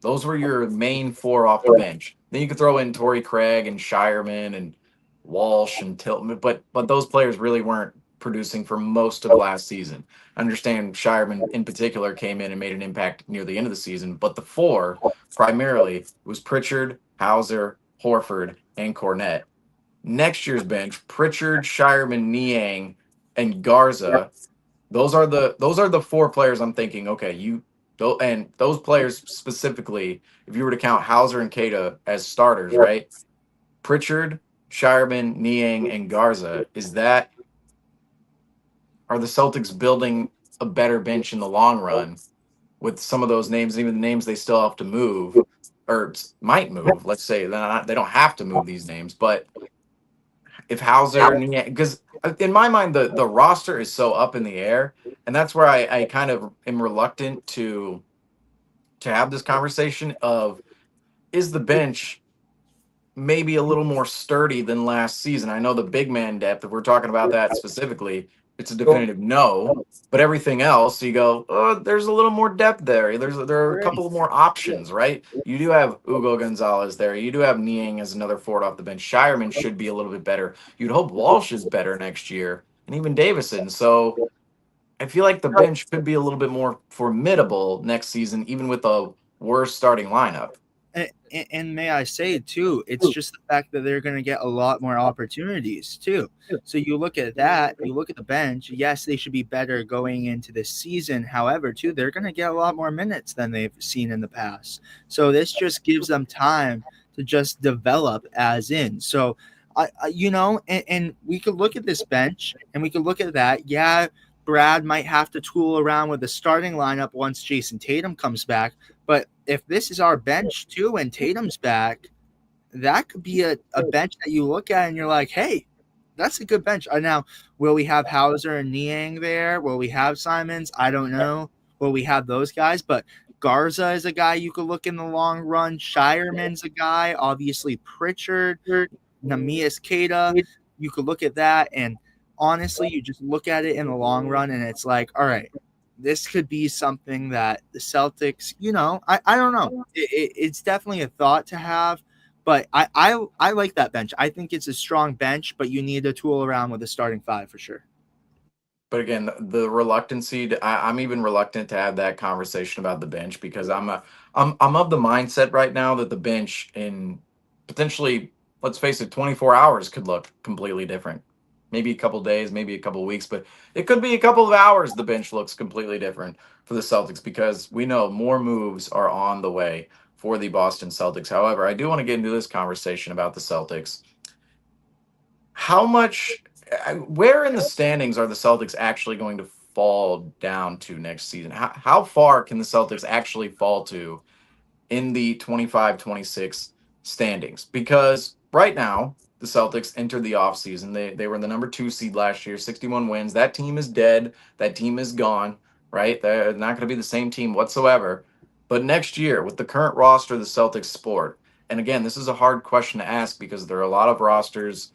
Those were your main four off the bench. Then you could throw in Torrey Craig and Shireman and Walsh and Tilton, but those players really weren't producing for most of last season. I understand Shireman in particular came in and made an impact near the end of the season, but the four primarily was Pritchard, Hauser, Horford, and Cornett. Next year's bench, Pritchard, Shireman, Niang, and Garza. Those are the four players I'm thinking, okay, and those players specifically, if you were to count Hauser and Kada as starters, right? Pritchard, Shireman, Niang, and Garza, are the Celtics building a better bench in the long run with some of those names, even the names they still have to move or might move? Let's say they don't have to move these names, but if Hauser, because in my mind the roster is so up in the air, and that's where I kind of am reluctant to have this conversation of, is the bench maybe a little more sturdy than last season? I know the big man depth, if we're talking about that specifically, it's a definitive no. But everything else, you go, oh, there's a little more depth there. There are a couple of more options, right? You do have Ugo Gonzalez there. You do have Niang as another forward off the bench. Shireman should be a little bit better. You'd hope Walsh is better next year, and even Davison. So I feel like the bench could be a little bit more formidable next season, even with a worse starting lineup. And may I say too, it's just the fact that they're going to get a lot more opportunities too. So you look at that, you look at the bench. Yes, they should be better going into this season. However, too, they're going to get a lot more minutes than they've seen in the past. So this just gives them time to just develop as in. So, and we could look at this bench and we could look at that. Yeah, Brad might have to tool around with the starting lineup once Jason Tatum comes back. But if this is our bench too and Tatum's back, that could be a bench that you look at and you're like, hey, that's a good bench. Now, will we have Hauser and Niang there? Will we have Simons? I don't know. Will we have those guys? But Garza is a guy you could look in the long run. Shireman's a guy. Obviously, Pritchard, Neemias Queta. You could look at that. And honestly, you just look at it in the long run and it's like, all right, this could be something that the Celtics, I don't know. It's definitely a thought to have, but I like that bench. I think it's a strong bench, but you need to tool around with the starting five for sure. But again, the reluctancy, I'm even reluctant to have that conversation about the bench because I'm of the mindset right now that the bench in potentially, let's face it, 24 hours could look completely different. Maybe a couple days, maybe a couple weeks, but it could be a couple of hours the bench looks completely different for the Celtics because we know more moves are on the way for the Boston Celtics. However, I do want to get into this conversation about the Celtics. Where in the standings are the Celtics actually going to fall down to next season? How far can the Celtics actually fall to in the 25-26 standings? Because right now, the Celtics entered the offseason. They were the number 2 seed last year, 61 wins. That team is dead. That team is gone, right? They're not going to be the same team whatsoever. But next year, with the current roster the Celtics sport, and again, this is a hard question to ask because there are a lot of rosters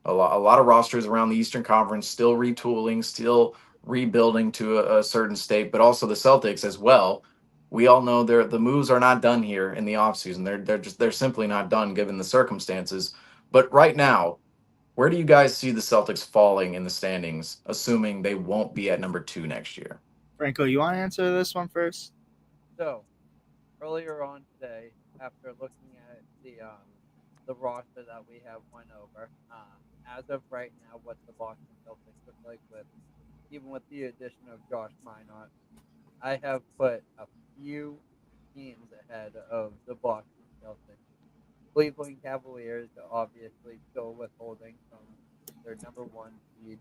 a lot of rosters around the Eastern Conference still retooling, still rebuilding to a certain state, but also the Celtics as well. We all know the moves are not done here in the offseason. They're simply not done given the circumstances. But right now, where do you guys see the Celtics falling in the standings, assuming they won't be at number 2 next year? Franco, you want to answer this one first? So earlier on today, after looking at the roster that we have went over, as of right now, what the Boston Celtics look like with even with the addition of Josh Minott, I have put a few teams ahead of the Boston Celtics. Cleveland Cavaliers obviously still withholding from their number one seed,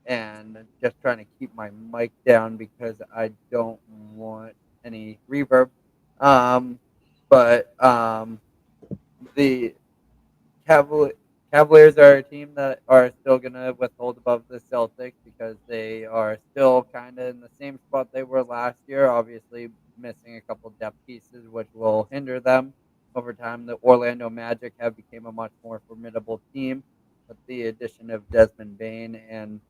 and just trying to keep my mic down because I don't want any reverb. Um, but the Cavaliers. Cavaliers are a team that are still going to withhold above the Celtics because they are still kind of in the same spot they were last year. Obviously, missing a couple depth pieces, which will hinder them over time. The Orlando Magic have become a much more formidable team with the addition of Desmond Bain. And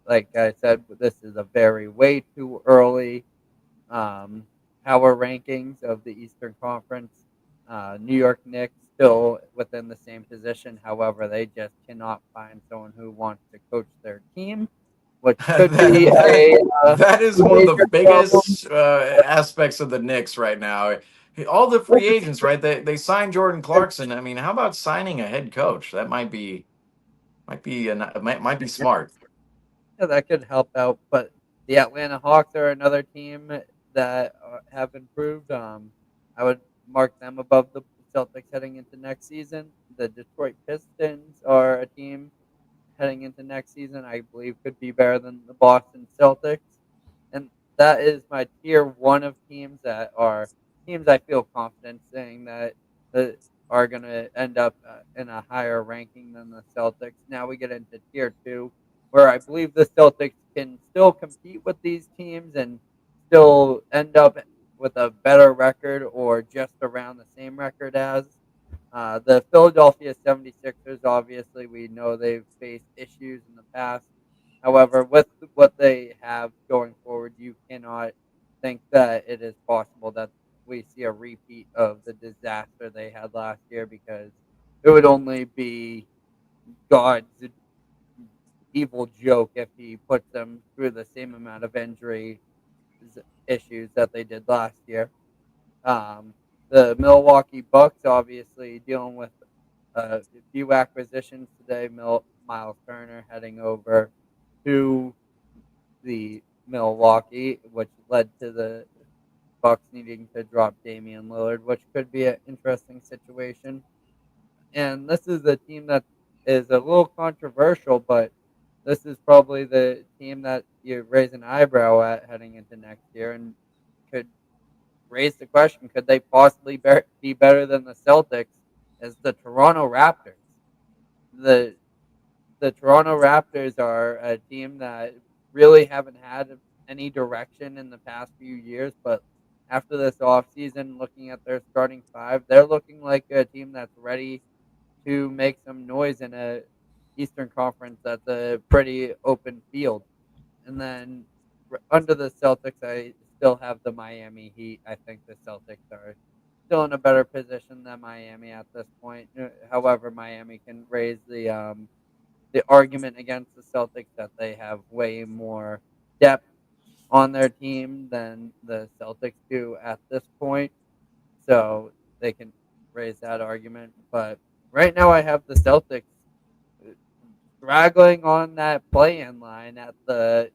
like I said, this is a very way too early um, power rankings of the Eastern Conference. New York Knicks still within the same position. However, they just cannot find someone who wants to coach their team, which could be a That is one of the major problem. biggest aspects of the Knicks right now. All the free agents, right? They signed Jordan Clarkson. I mean, how about signing a head coach? That might be smart. Yeah, that could help out. But the Atlanta Hawks are another team that have improved. I would mark them above the Celtics heading into next season. The Detroit Pistons are a team heading into next season, I believe could be better than the Boston Celtics. And that is my tier one of teams that are teams I feel confident saying that are going to end up in a higher ranking than the Celtics. Now we get into tier two, where I believe the Celtics can still compete with these teams and still end up with a better record or just around the same record as. The Philadelphia 76ers, obviously, we know they've faced issues in the past. However, with what they have going forward, you cannot think that it is possible that we see a repeat of the disaster they had last year because it would only be God's evil joke if he puts them through the same amount of injury issues that they did last year. Um, the Milwaukee Bucks obviously dealing with a few acquisitions today. Miles Turner heading over to the Milwaukee, which led to the Bucks needing to drop Damian Lillard, which could be an interesting situation. And this is a team that is a little controversial, but this is probably the team that you raise an eyebrow at heading into next year and could raise the question: could they possibly be better than the Celtics? As the Toronto Raptors, the the Toronto Raptors are a team that really haven't had any direction in the past few years, but after this offseason, looking at their starting five, they're looking like a team that's ready to make some noise in a Eastern Conference that's a pretty open field. And then under the Celtics, I still have the Miami Heat. I think the Celtics are still in a better position than Miami at this point. However, Miami can raise the argument against the Celtics that they have way more depth on their team than the Celtics do at this point. So they can raise that argument. But right now, I have the Celtics straggling on that play-in line at the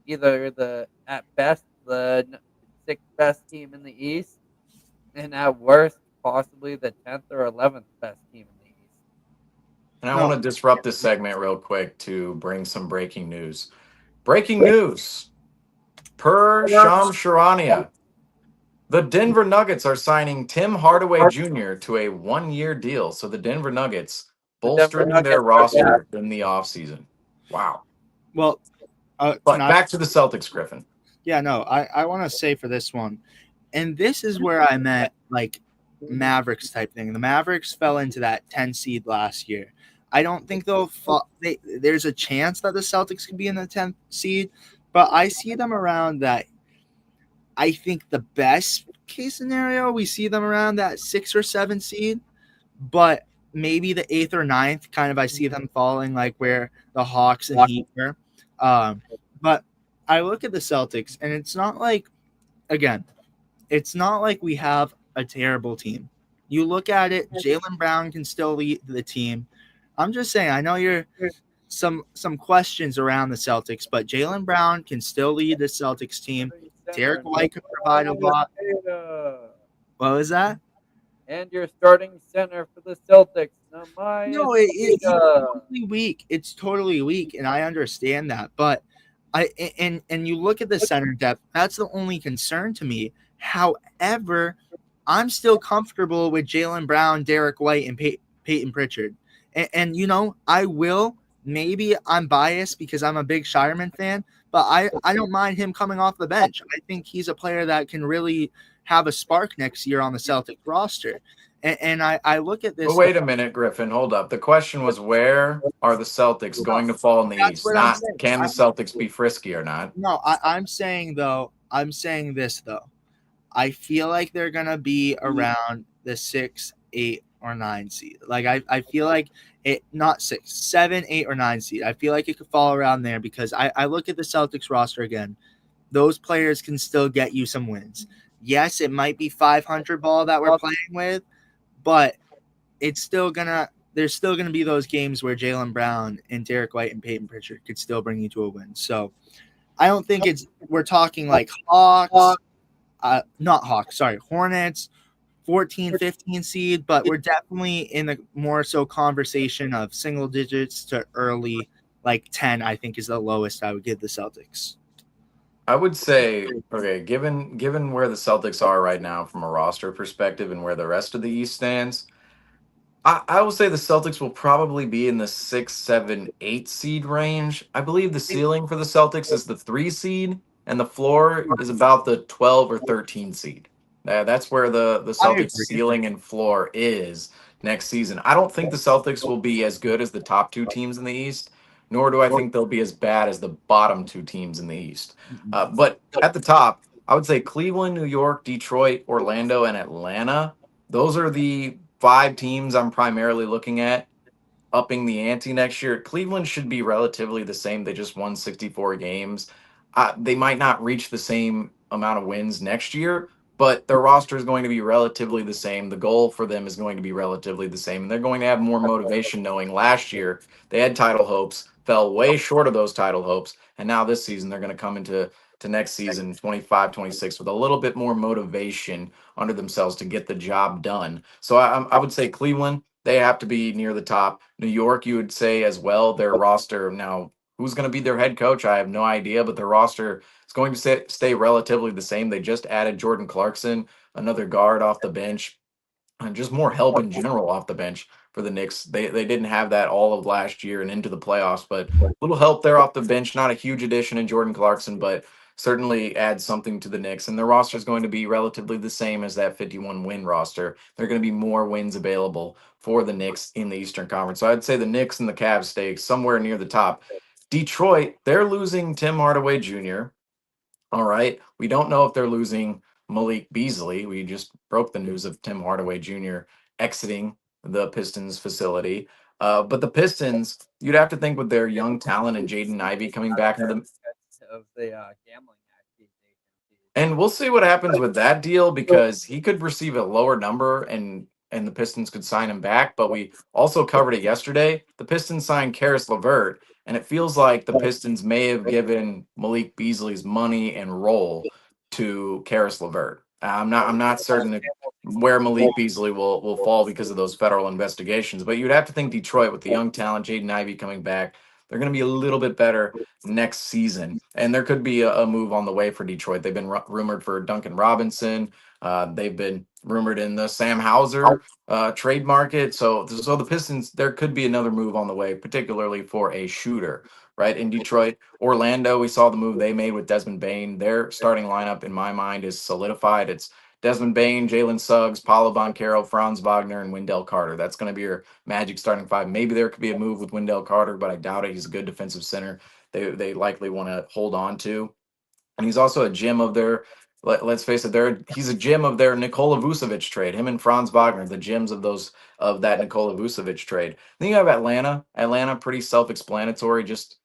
either the at best sixth best team in the East, and at worst possibly the 10th or 11th best team in the East. And I want No. to disrupt this segment real quick to bring some breaking news. Breaking news. Per Sham Sharania, the Denver Nuggets are signing Tim Hardaway Jr. to a 1-year deal. So the Denver Nuggets The Denver bolstering their Nuggets are bad. roster in the offseason. Wow. Well, can But I? back to the Celtics, Griffin. Yeah, no. I want to say for this one, and this is where I meant like Mavericks type thing. The Mavericks fell into that 10 seed last year. I don't think they'll fall. There's a chance that the Celtics could be in the 10th seed, but I see them around that. I think the best case scenario, we see them around that 6 or 7 seed, but maybe the 8th or ninth, kind of, I see them falling like where the Hawks and Heat were. But I look at the Celtics, and it's not like, again, it's not like we have a terrible team. You look at it, Jaylen Brown can still lead the team. I'm just saying, I know you're some questions around the Celtics, but Jaylen Brown can still lead the Celtics team. Derek White could provide a lot. What was that? And your starting center for the Celtics, Nemanja No, it's Bjelica. totally weak. It's totally weak, and I understand that. But and you look at the center depth. That's the only concern to me. However, I'm still comfortable with Jaylen Brown, Derek White, and Peyton Pritchard. And you know, I will. Maybe I'm biased because I'm a big Shireman fan, but I don't mind him coming off the bench. I think he's a player that can really have a spark next year on the Celtic roster. And I look at this. But wait a minute, Griffin. Hold up. The question was, where are the Celtics going to fall in the That's East? what I'm Not saying. can the Celtics be frisky or not? No, I'm saying this though. I feel like they're gonna be around the 6, 8, or 9 seed. Like I feel like it, not 6, 7, 8, or 9 seed. I feel like it could fall around there because I look at the Celtics roster again. Those players can still get you some wins. Yes, it might be 500 ball that we're playing with, but it's still gonna. There's still gonna be those games where Jaylen Brown and Derek White and Peyton Pritchard could still bring you to a win. So I don't think we're talking like Hawks, not Hawks, sorry, Hornets, 14, 15 seed, but we're definitely in the more so conversation of single digits to early, like 10, I think is the lowest I would give the Celtics. I would say, okay, given where the Celtics are right now from a roster perspective and where the rest of the East stands, I will say the Celtics will probably be in the 6, 7, 8 seed range. I believe the ceiling for the Celtics is the 3 seed, and the floor is about the 12 or 13 seed. That's where the Celtics ceiling and floor is next season. I don't think the Celtics will be as good as the top 2 teams in the East, nor do I think they'll be as bad as the bottom 2 teams in the East. But at the top, I would say Cleveland, New York, Detroit, Orlando, and Atlanta. Those are the 5 teams I'm primarily looking at upping the ante next year. Cleveland should be relatively the same. They just won 64 games. They might not reach the same amount of wins next year, but their roster is going to be relatively the same. The goal for them is going to be relatively the same. And they're going to have more motivation knowing last year they had title hopes, fell way short of those title hopes. And now this season, they're going to come into next season, 25, 26, with a little bit more motivation under themselves to get the job done. So I would say Cleveland, they have to be near the top. New York, you would say as well. Their roster now, who's going to be their head coach? I have no idea, but their roster is going to stay relatively the same. They just added Jordan Clarkson, another guard off the bench, and just more help in general off the bench for the Knicks. They didn't have that all of last year and into the playoffs, but a little help there off the bench. Not a huge addition in Jordan Clarkson, but certainly adds something to the Knicks. And their roster is going to be relatively the same as that 51 win roster. There are going to be more wins available for the Knicks in the Eastern Conference. So I'd say the Knicks and the Cavs stay somewhere near the top. Detroit, they're losing Tim Hardaway Jr. All right. We don't know if they're losing Malik Beasley. We just broke the news of Tim Hardaway Jr. exiting the Pistons facility. But the Pistons, you'd have to think with their young talent and Jaden Ivey coming back into the of the gambling accusations. and we'll see what happens with that deal because he could receive a lower number and the Pistons could sign him back. But we also covered it yesterday. The Pistons signed Karis LeVert, and it feels like the Pistons may have given Malik Beasley's money and role to Karis LeVert. I'm not certain where Malik Beasley will fall because of those federal investigations. But you'd have to think Detroit with the young talent, Jaden Ivey coming back, they're going to be a little bit better next season. And there could be a move on the way for Detroit. They've been rumored for Duncan Robinson. They've been rumored in the Sam Hauser trade market. So the Pistons, there could be another move on the way, particularly for a shooter, right? In Detroit, Orlando, we saw the move they made with Desmond Bain. Their starting lineup, in my mind, is solidified. It's Desmond Bain, Jalen Suggs, Paulo Banchero, Franz Wagner, and Wendell Carter. That's going to be your Magic starting five. Maybe there could be a move with Wendell Carter, but I doubt it. He's a good defensive center. They likely want to hold on to. And he's also a gem of their. Let's face it, he's a gem of their Nikola Vucevic trade. Him and Franz Wagner, the gems of that Nikola Vucevic trade. Then you have Atlanta. Atlanta, pretty self-explanatory. Just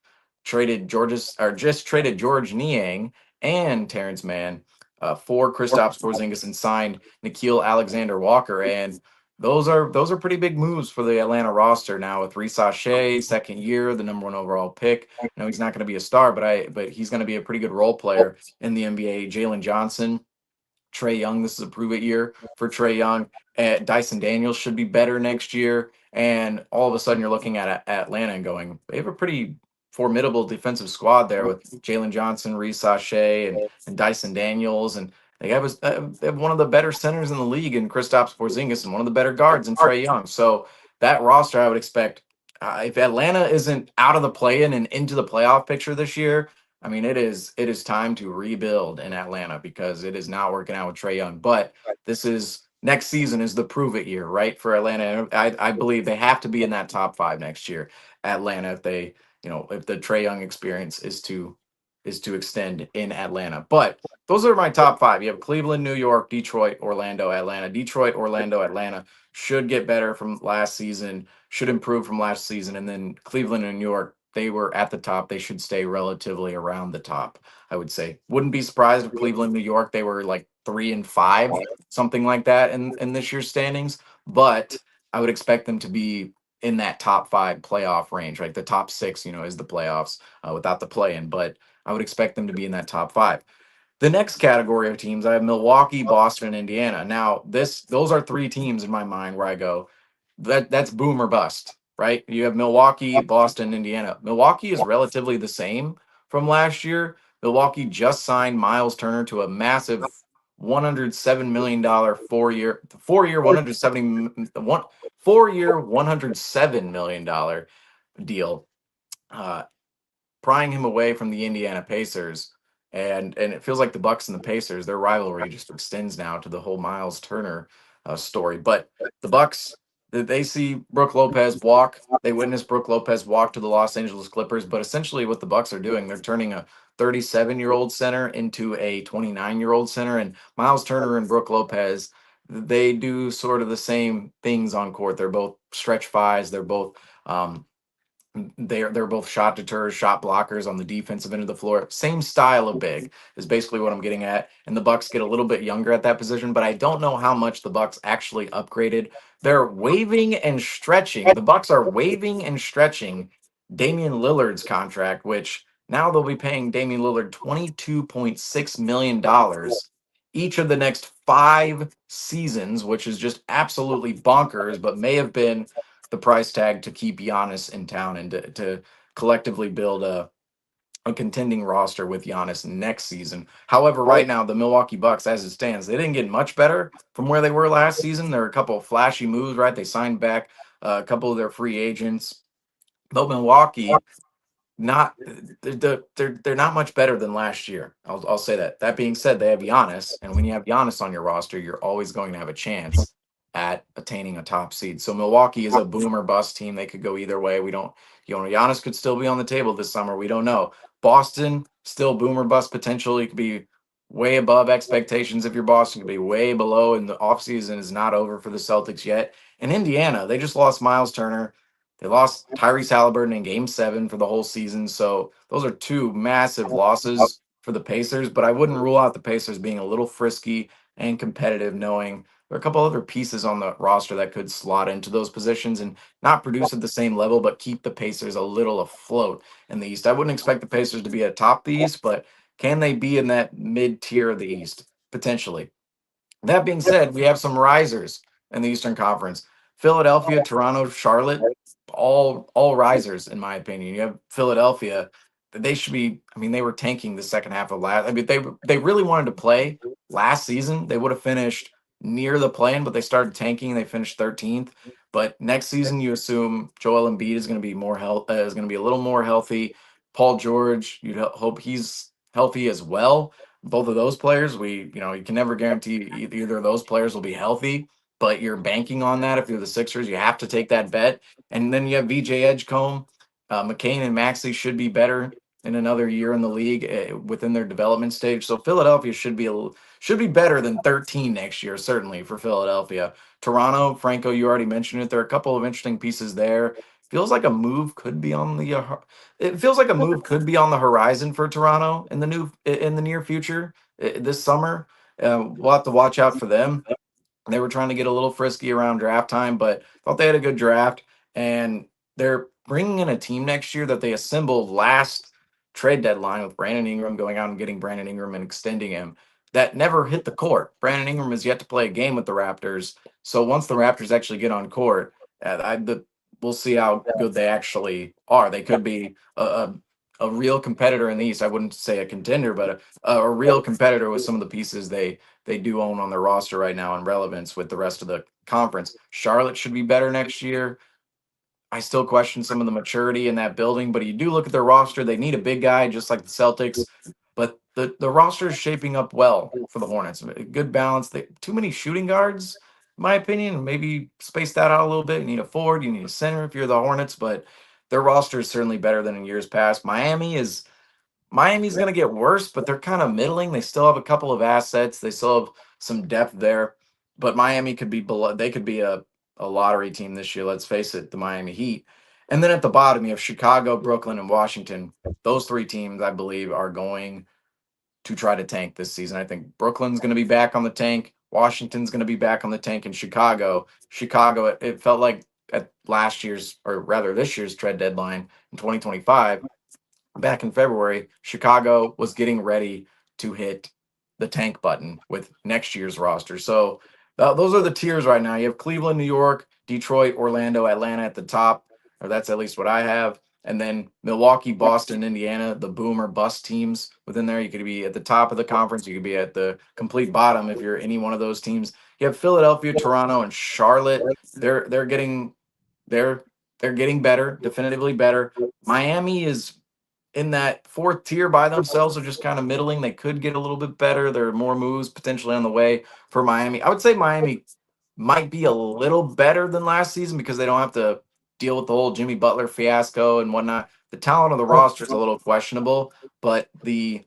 traded George Niang and Terrence Mann for Kristaps Porzingis and signed Nikhil Alexander Walker. And those are pretty big moves for the Atlanta roster now with Reese Shea, second year, the number one overall pick. No, he's not going to be a star, but he's going to be a pretty good role player in the NBA. Jalen Johnson, Trae Young. This is a prove it year for Trae Young. Dyson Daniels should be better next year. And all of a sudden, you're looking at Atlanta and going, they have a pretty formidable defensive squad there with Jalen Johnson, Reese Shea, and Dyson Daniels. And they have one of the better centers in the league in Kristaps Porzingis and one of the better guards in Trae Young. So that roster, I would expect, if Atlanta isn't out of the play-in and into the playoff picture this year, I mean, it is time to rebuild in Atlanta because it is not working out with Trae Young. But this is next season is the prove it year, right? For Atlanta. I believe they have to be in that top five next year. Atlanta, if the Trae Young experience is to extend in Atlanta. But those are my top five. You have Cleveland, New York, Detroit, Orlando, Atlanta. Detroit, Orlando, Atlanta should get better from last season, should improve from last season. And then Cleveland and New York, they were at the top. They should stay relatively around the top, I would say. Wouldn't be surprised if Cleveland, New York, they were like 3-5, something like that in this year's standings. But I would expect them to be in that top five playoff range, right? The top six, is the playoffs without the play in. But I would expect them to be in that top five. The next category of teams, I have Milwaukee, Boston, and Indiana. Now, those are three teams in my mind where I go, that's boom or bust, right? You have Milwaukee, Boston, Indiana. Milwaukee is relatively the same from last year. Milwaukee just signed Miles Turner to a massive $107 million 107 million dollar deal. Prying him away from the Indiana Pacers. And it feels like the Bucks and the Pacers, their rivalry just extends now to the whole Miles Turner story. But the Bucks, they see Brook Lopez walk. They witness Brook Lopez walk to the Los Angeles Clippers. But essentially, what the Bucks are doing, they're turning a 37-year-old center into a 29-year-old center. And Miles Turner and Brook Lopez, they do sort of the same things on court. They're both stretch fives. They're both they're both shot deterrers, shot blockers on the defensive end of the floor. Same style of big is basically what I'm getting at. And the Bucks get a little bit younger at that position, but I don't know how much the Bucks actually upgraded. They're waving and stretching. The Bucks are waving and stretching Damian Lillard's contract, which now they'll be paying Damian Lillard $22.6 million each of the next 5 seasons, which is just absolutely bonkers, but may have been the price tag to keep Giannis in town and to collectively build a contending roster with Giannis next season. However, right now, the Milwaukee Bucks, as it stands, they didn't get much better from where they were last season. There are a couple of flashy moves, right? They signed back a couple of their free agents. But Milwaukee, not they're not much better than last year. I'll say that. That being said, they have Giannis, and when you have Giannis on your roster, you're always going to have a chance at attaining a top seed. So Milwaukee is a boom or bust team. They could go either way. We don't, Giannis could still be on the table this summer. We don't know. Boston, still boom or bust potential. You could be way above expectations if you're Boston, could be way below, and the offseason is not over for the Celtics yet. And Indiana, they just lost Miles Turner. They lost Tyrese Halliburton in game 7 for the whole season. So those are two massive losses for the Pacers, but I wouldn't rule out the Pacers being a little frisky and competitive, knowing there are a couple other pieces on the roster that could slot into those positions and not produce at the same level, but keep the Pacers a little afloat in the East. I wouldn't expect the Pacers to be atop the East, but can they be in that mid tier of the East? Potentially. That being said, we have some risers in the Eastern Conference. Philadelphia, Toronto, Charlotte, all risers in my opinion. You have Philadelphia, they should be. I mean, they were tanking the second half of last. I mean, they really wanted to play last season. They would have finished near the play-in, but they started tanking. They finished 13th. But next season, you assume Joel Embiid is going to be is going to be a little more healthy. Paul George, you'd hope he's healthy as well. both of those players. You can never guarantee either of those players will be healthy, but you're banking on that. If you're the Sixers, you have to take that bet. And then you have VJ Edgecombe, McCain, and Maxey should be better in another year in the league within their development stage. So Philadelphia should be better than 13 next year, certainly for Philadelphia. Toronto, Franco, you already mentioned it. There are a couple of interesting pieces there. Feels like a move could be on the it feels like a move could be on the horizon for Toronto in the near future this summer. We'll have to watch out for them. They were trying to get a little frisky around draft time, but thought they had a good draft. And they're bringing in a team next year that they assembled last trade deadline with Brandon Ingram going out and getting Brandon Ingram and extending him. That never hit the court. Brandon Ingram has yet to play a game with the Raptors. So once the Raptors actually get on court, we'll see how good they actually are. They could be a real competitor in the East. I wouldn't say a contender, but a real competitor with some of the pieces they do own on their roster right now in relevance with the rest of the conference. Charlotte should be better next year. I still question some of the maturity in that building, but you do look at their roster, they need a big guy just like the Celtics. But the roster is shaping up well for the Hornets. A good balance. Too many shooting guards, in my opinion. Maybe space that out a little bit. You need a forward, you need a center if you're the Hornets, but their roster is certainly better than in years past. Miami's going to get worse, but they're kind of middling. They still have a couple of assets. They still have some depth there, but Miami could be below. They could be a lottery team this year. Let's face it, the Miami Heat. And then at the bottom, you have Chicago, Brooklyn, and Washington. Those three teams, I believe, are going to try to tank this season. I think Brooklyn's going to be back on the tank. Washington's going to be back on the tank. And Chicago, it felt like at last year's, or rather this year's trade deadline in 2025, back in February, Chicago was getting ready to hit the tank button with next year's roster. So those are the tiers right now. You have Cleveland, New York, Detroit, Orlando, Atlanta at the top, or that's at least what I have. And then Milwaukee, Boston, Indiana, the boom or bust teams within there. You could be at the top of the conference. You could be at the complete bottom if you're any one of those teams. You have Philadelphia, Toronto, and Charlotte. They're getting they're getting better, definitively better. Miami is in that fourth tier by themselves are just kind of middling. They could get a little bit better. There are more moves potentially on the way for Miami. I would say Miami might be a little better than last season because they don't have to deal with the whole Jimmy Butler fiasco and whatnot. The talent of the roster is a little questionable, but the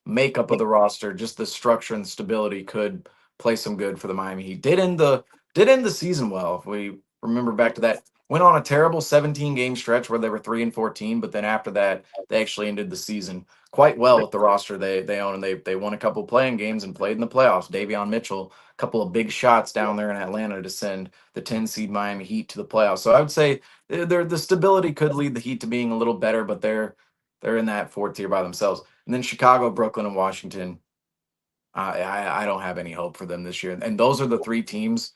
makeup of the roster, just the structure and stability could play some good for the Miami Heat. Did end the season well. If we remember back to that, went on a terrible 17 game stretch where they were 3-14, but then after that, they actually ended the season quite well with the roster they own, and they won a couple playing games and played in the playoffs. Davion Mitchell, a couple of big shots down there in Atlanta to send the 10 seed Miami Heat to the playoffs. So I would say the stability could lead the Heat to being a little better, but they're in that fourth tier by themselves. And then Chicago, Brooklyn, and Washington. I don't have any hope for them this year. And those are the three teams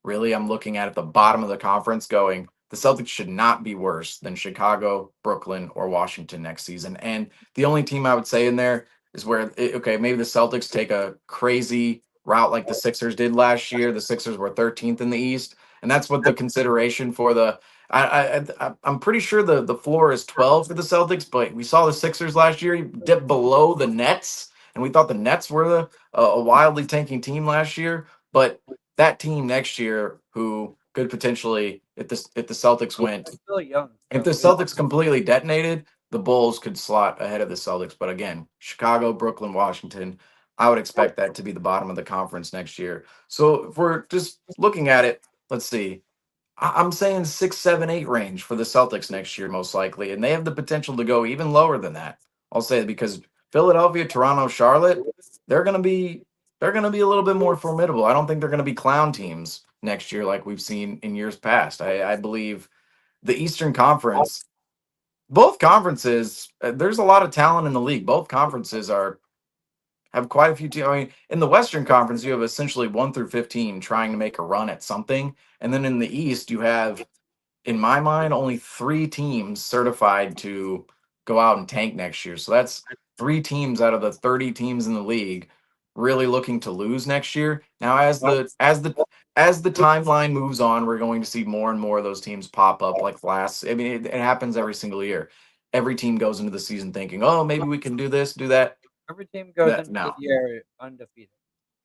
really I'm looking at the bottom of the conference going, the Celtics should not be worse than Chicago, Brooklyn, or Washington next season. And the only team I would say in there is where, okay, maybe the Celtics take a crazy route like the Sixers did last year. The Sixers were 13th in the East. And that's what the consideration for the I'm pretty sure the floor is 12 for the Celtics, but we saw the Sixers last year dip below the Nets, and we thought the Nets were a wildly tanking team last year. But that team next year, who could potentially, if the Celtics went, Still young. if the Celtics completely detonated, the Bulls could slot ahead of the Celtics. But again, Chicago, Brooklyn, Washington, I would expect that to be the bottom of the conference next year. So if we're just looking at it, let's see. I'm saying 6, 7, 8 range for the Celtics next year, most likely, and they have the potential to go even lower than that. I'll say because Philadelphia, Toronto, Charlotte, they're gonna be they're gonna be a little bit more formidable. I don't think they're gonna be clown teams next year like we've seen in years past. I believe the Eastern Conference, both conferences, there's a lot of talent in the league. Both conferences have quite a few teams. I mean, in the Western Conference, you have essentially 1 through 15 trying to make a run at something, and then in the East, you have, in my mind, only 3 teams certified to go out and tank next year. So that's 3 teams out of the 30 teams in the league really looking to lose next year. Now, as the timeline moves on, we're going to see more and more of those teams pop up like last. I mean, it happens every single year. Every team goes into the season thinking, "Oh, maybe we can do this, do that." Every team goes into No. the year undefeated.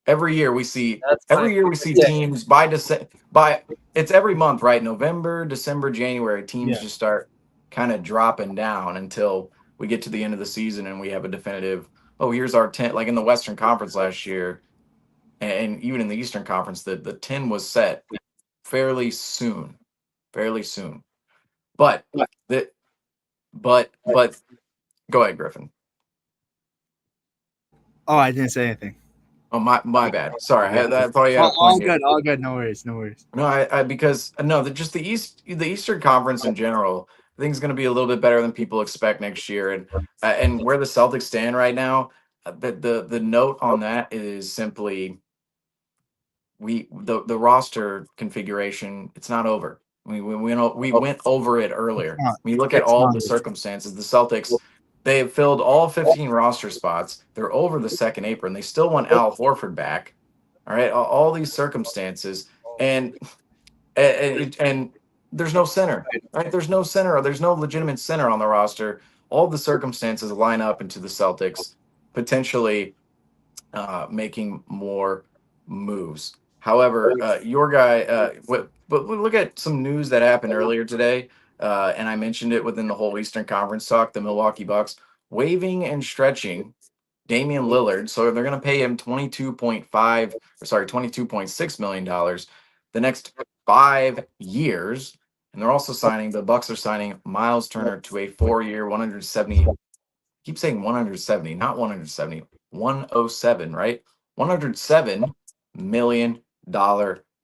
Every year we see That's my favorite thing. teams by it's every month, right? November, December, January, teams Yeah. just start kind of dropping down until we get to the end of the season and we have a definitive, oh, here's our 10, like in the Western Conference last year, and even in the Eastern Conference, the 10 was set fairly soon. Fairly soon. But the but go ahead, Griffin. Oh, I didn't say anything. Oh, my bad. Sorry, I thought you had a All point here. good, all good. No worries, no worries. No, I because no, just the Eastern Conference in general, I think is going to be a little bit better than people expect next year, and where the Celtics stand right now, the note on that is simply the roster configuration. It's not over. We went over it It's earlier. not. When you look at It's all not. the circumstances, the Celtics they have filled all 15 roster spots. They're over the second apron. They still want Al Horford back. All right, all these circumstances, and and there's no center, right? There's no center, or there's no legitimate center on the roster. All the circumstances line up into the Celtics potentially making more moves. However, your guy, but look at some news that happened earlier today, and I mentioned it within the whole Eastern Conference talk. The Milwaukee Bucks waiving and stretching Damian Lillard, so they're going to pay him 22.5, or sorry, $22.6 million the next 5 years, and they're also signing. The Bucks are signing Miles Turner to a 4-year, 170. Keep saying 170, not 170, 107, right? $107 million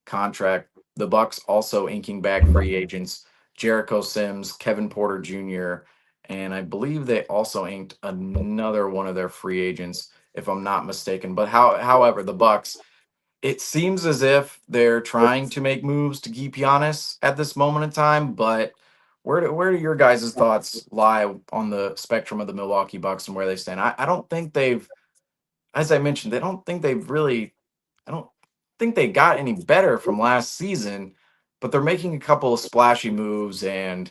contract. The Bucks also inking back free agents Jericho Sims, Kevin Porter Jr., and I believe they also inked another one of their free agents, if I'm not mistaken. But however, the Bucks, it seems as if they're trying to make moves to keep Giannis at this moment in time, but where do your guys' thoughts lie on the spectrum of the Milwaukee Bucks and where they stand? I don't think they've, as I mentioned, I don't think they got any better from last season, but they're making a couple of splashy moves and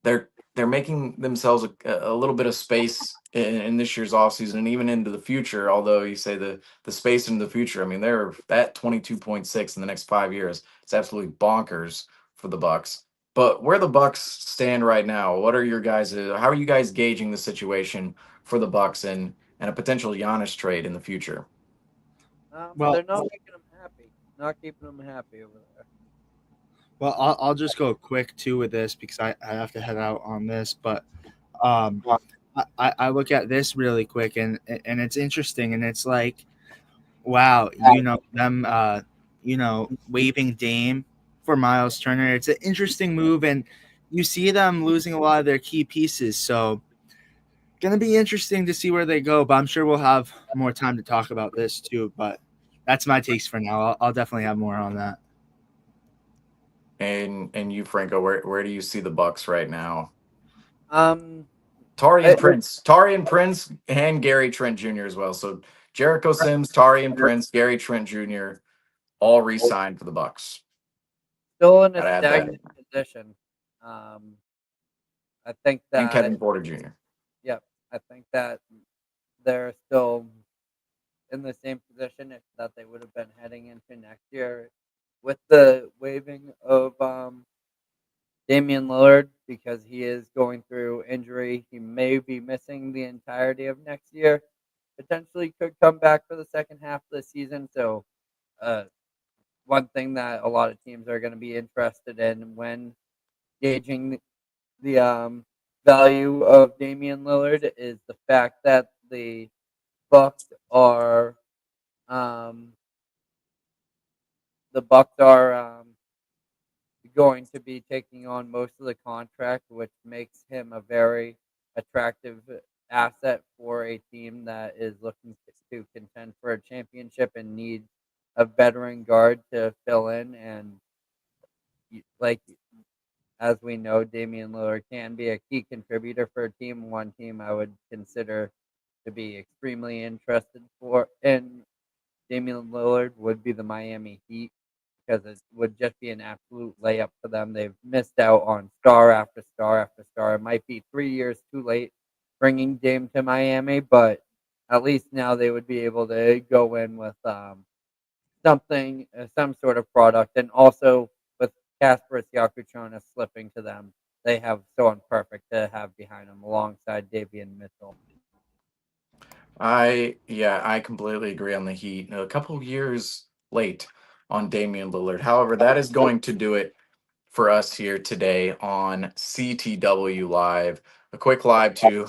they're making themselves a little bit of space in this year's offseason and even into the future. Although you say the space into the future, I mean they're at 22.6 in the next 5 years. It's absolutely bonkers for the Bucks. But where the Bucks stand right now, what are your guys? How are you guys gauging the situation for the Bucks and a potential Giannis trade in the future? Well, They're not making them happy. Not keeping them happy over there. well, I'll just go quick too with this because I have to head out on this. But um, I look at this really quick and it's interesting and it's like, wow, them, waiving Dame for Miles Turner. It's an interesting move and you see them losing a lot of their key pieces. So gonna be interesting to see where they go. But I'm sure we'll have more time to talk about this too. But that's my takes for now. I'll definitely have more on that. And you, Franco, where do you see the Bucks right now? Um, Tari I, and Prince, and Gary Trent Jr. as well. So Jericho Sims, Tari and Prince, Gary Trent Jr. all re-signed for the Bucks. Still in a Gotta add that. stagnant position. Um, I think And that, Kevin Porter Jr. yep, I think that they're still in the same position that they would have been heading into next year with the waiving of Damian Lillard because he is going through injury. He may be missing the entirety of next year. Potentially could come back for the second half of the season. So, uh, one thing that a lot of teams are going to be interested in when gauging the value of Damian Lillard is the fact that the Bucks are um, going to be taking on most of the contract, which makes him a very attractive asset for a team that is looking to contend for a championship and needs a veteran guard to fill in. And like as we know, Damian Lillard can be a key contributor for a team. One team I would consider to be extremely interested for in Damian Lillard would be the Miami Heat because it would just be an absolute layup for them. They've missed out on star after star after star. It might be 3 years too late bringing Dame to Miami, but at least now they would be able to go in with something, some sort of product, and also with Casper Siakam slipping to them, they have someone perfect to have behind them alongside Davian Mitchell. I completely agree on the Heat. A couple years late on Damian Lillard. However, that is going to do it for us here today on CTW Live. A quick live to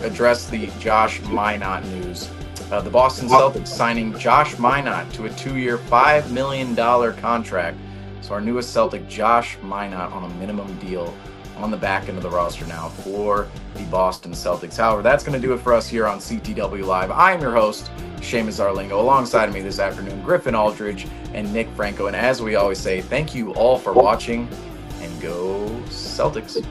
address the Josh Minott news. The Boston Celtics signing Josh Minott to a 2-year, $5 million contract. So our newest Celtic, Josh Minott, on a minimum deal on the back end of the roster now for the Boston Celtics. However, that's going to do it for us here on CTW Live. I am your host, Seamus Zarlingo. Alongside me this afternoon, Griffin, Aldrich, and Nick Franco. And as we always say, thank you all for watching, and go Celtics.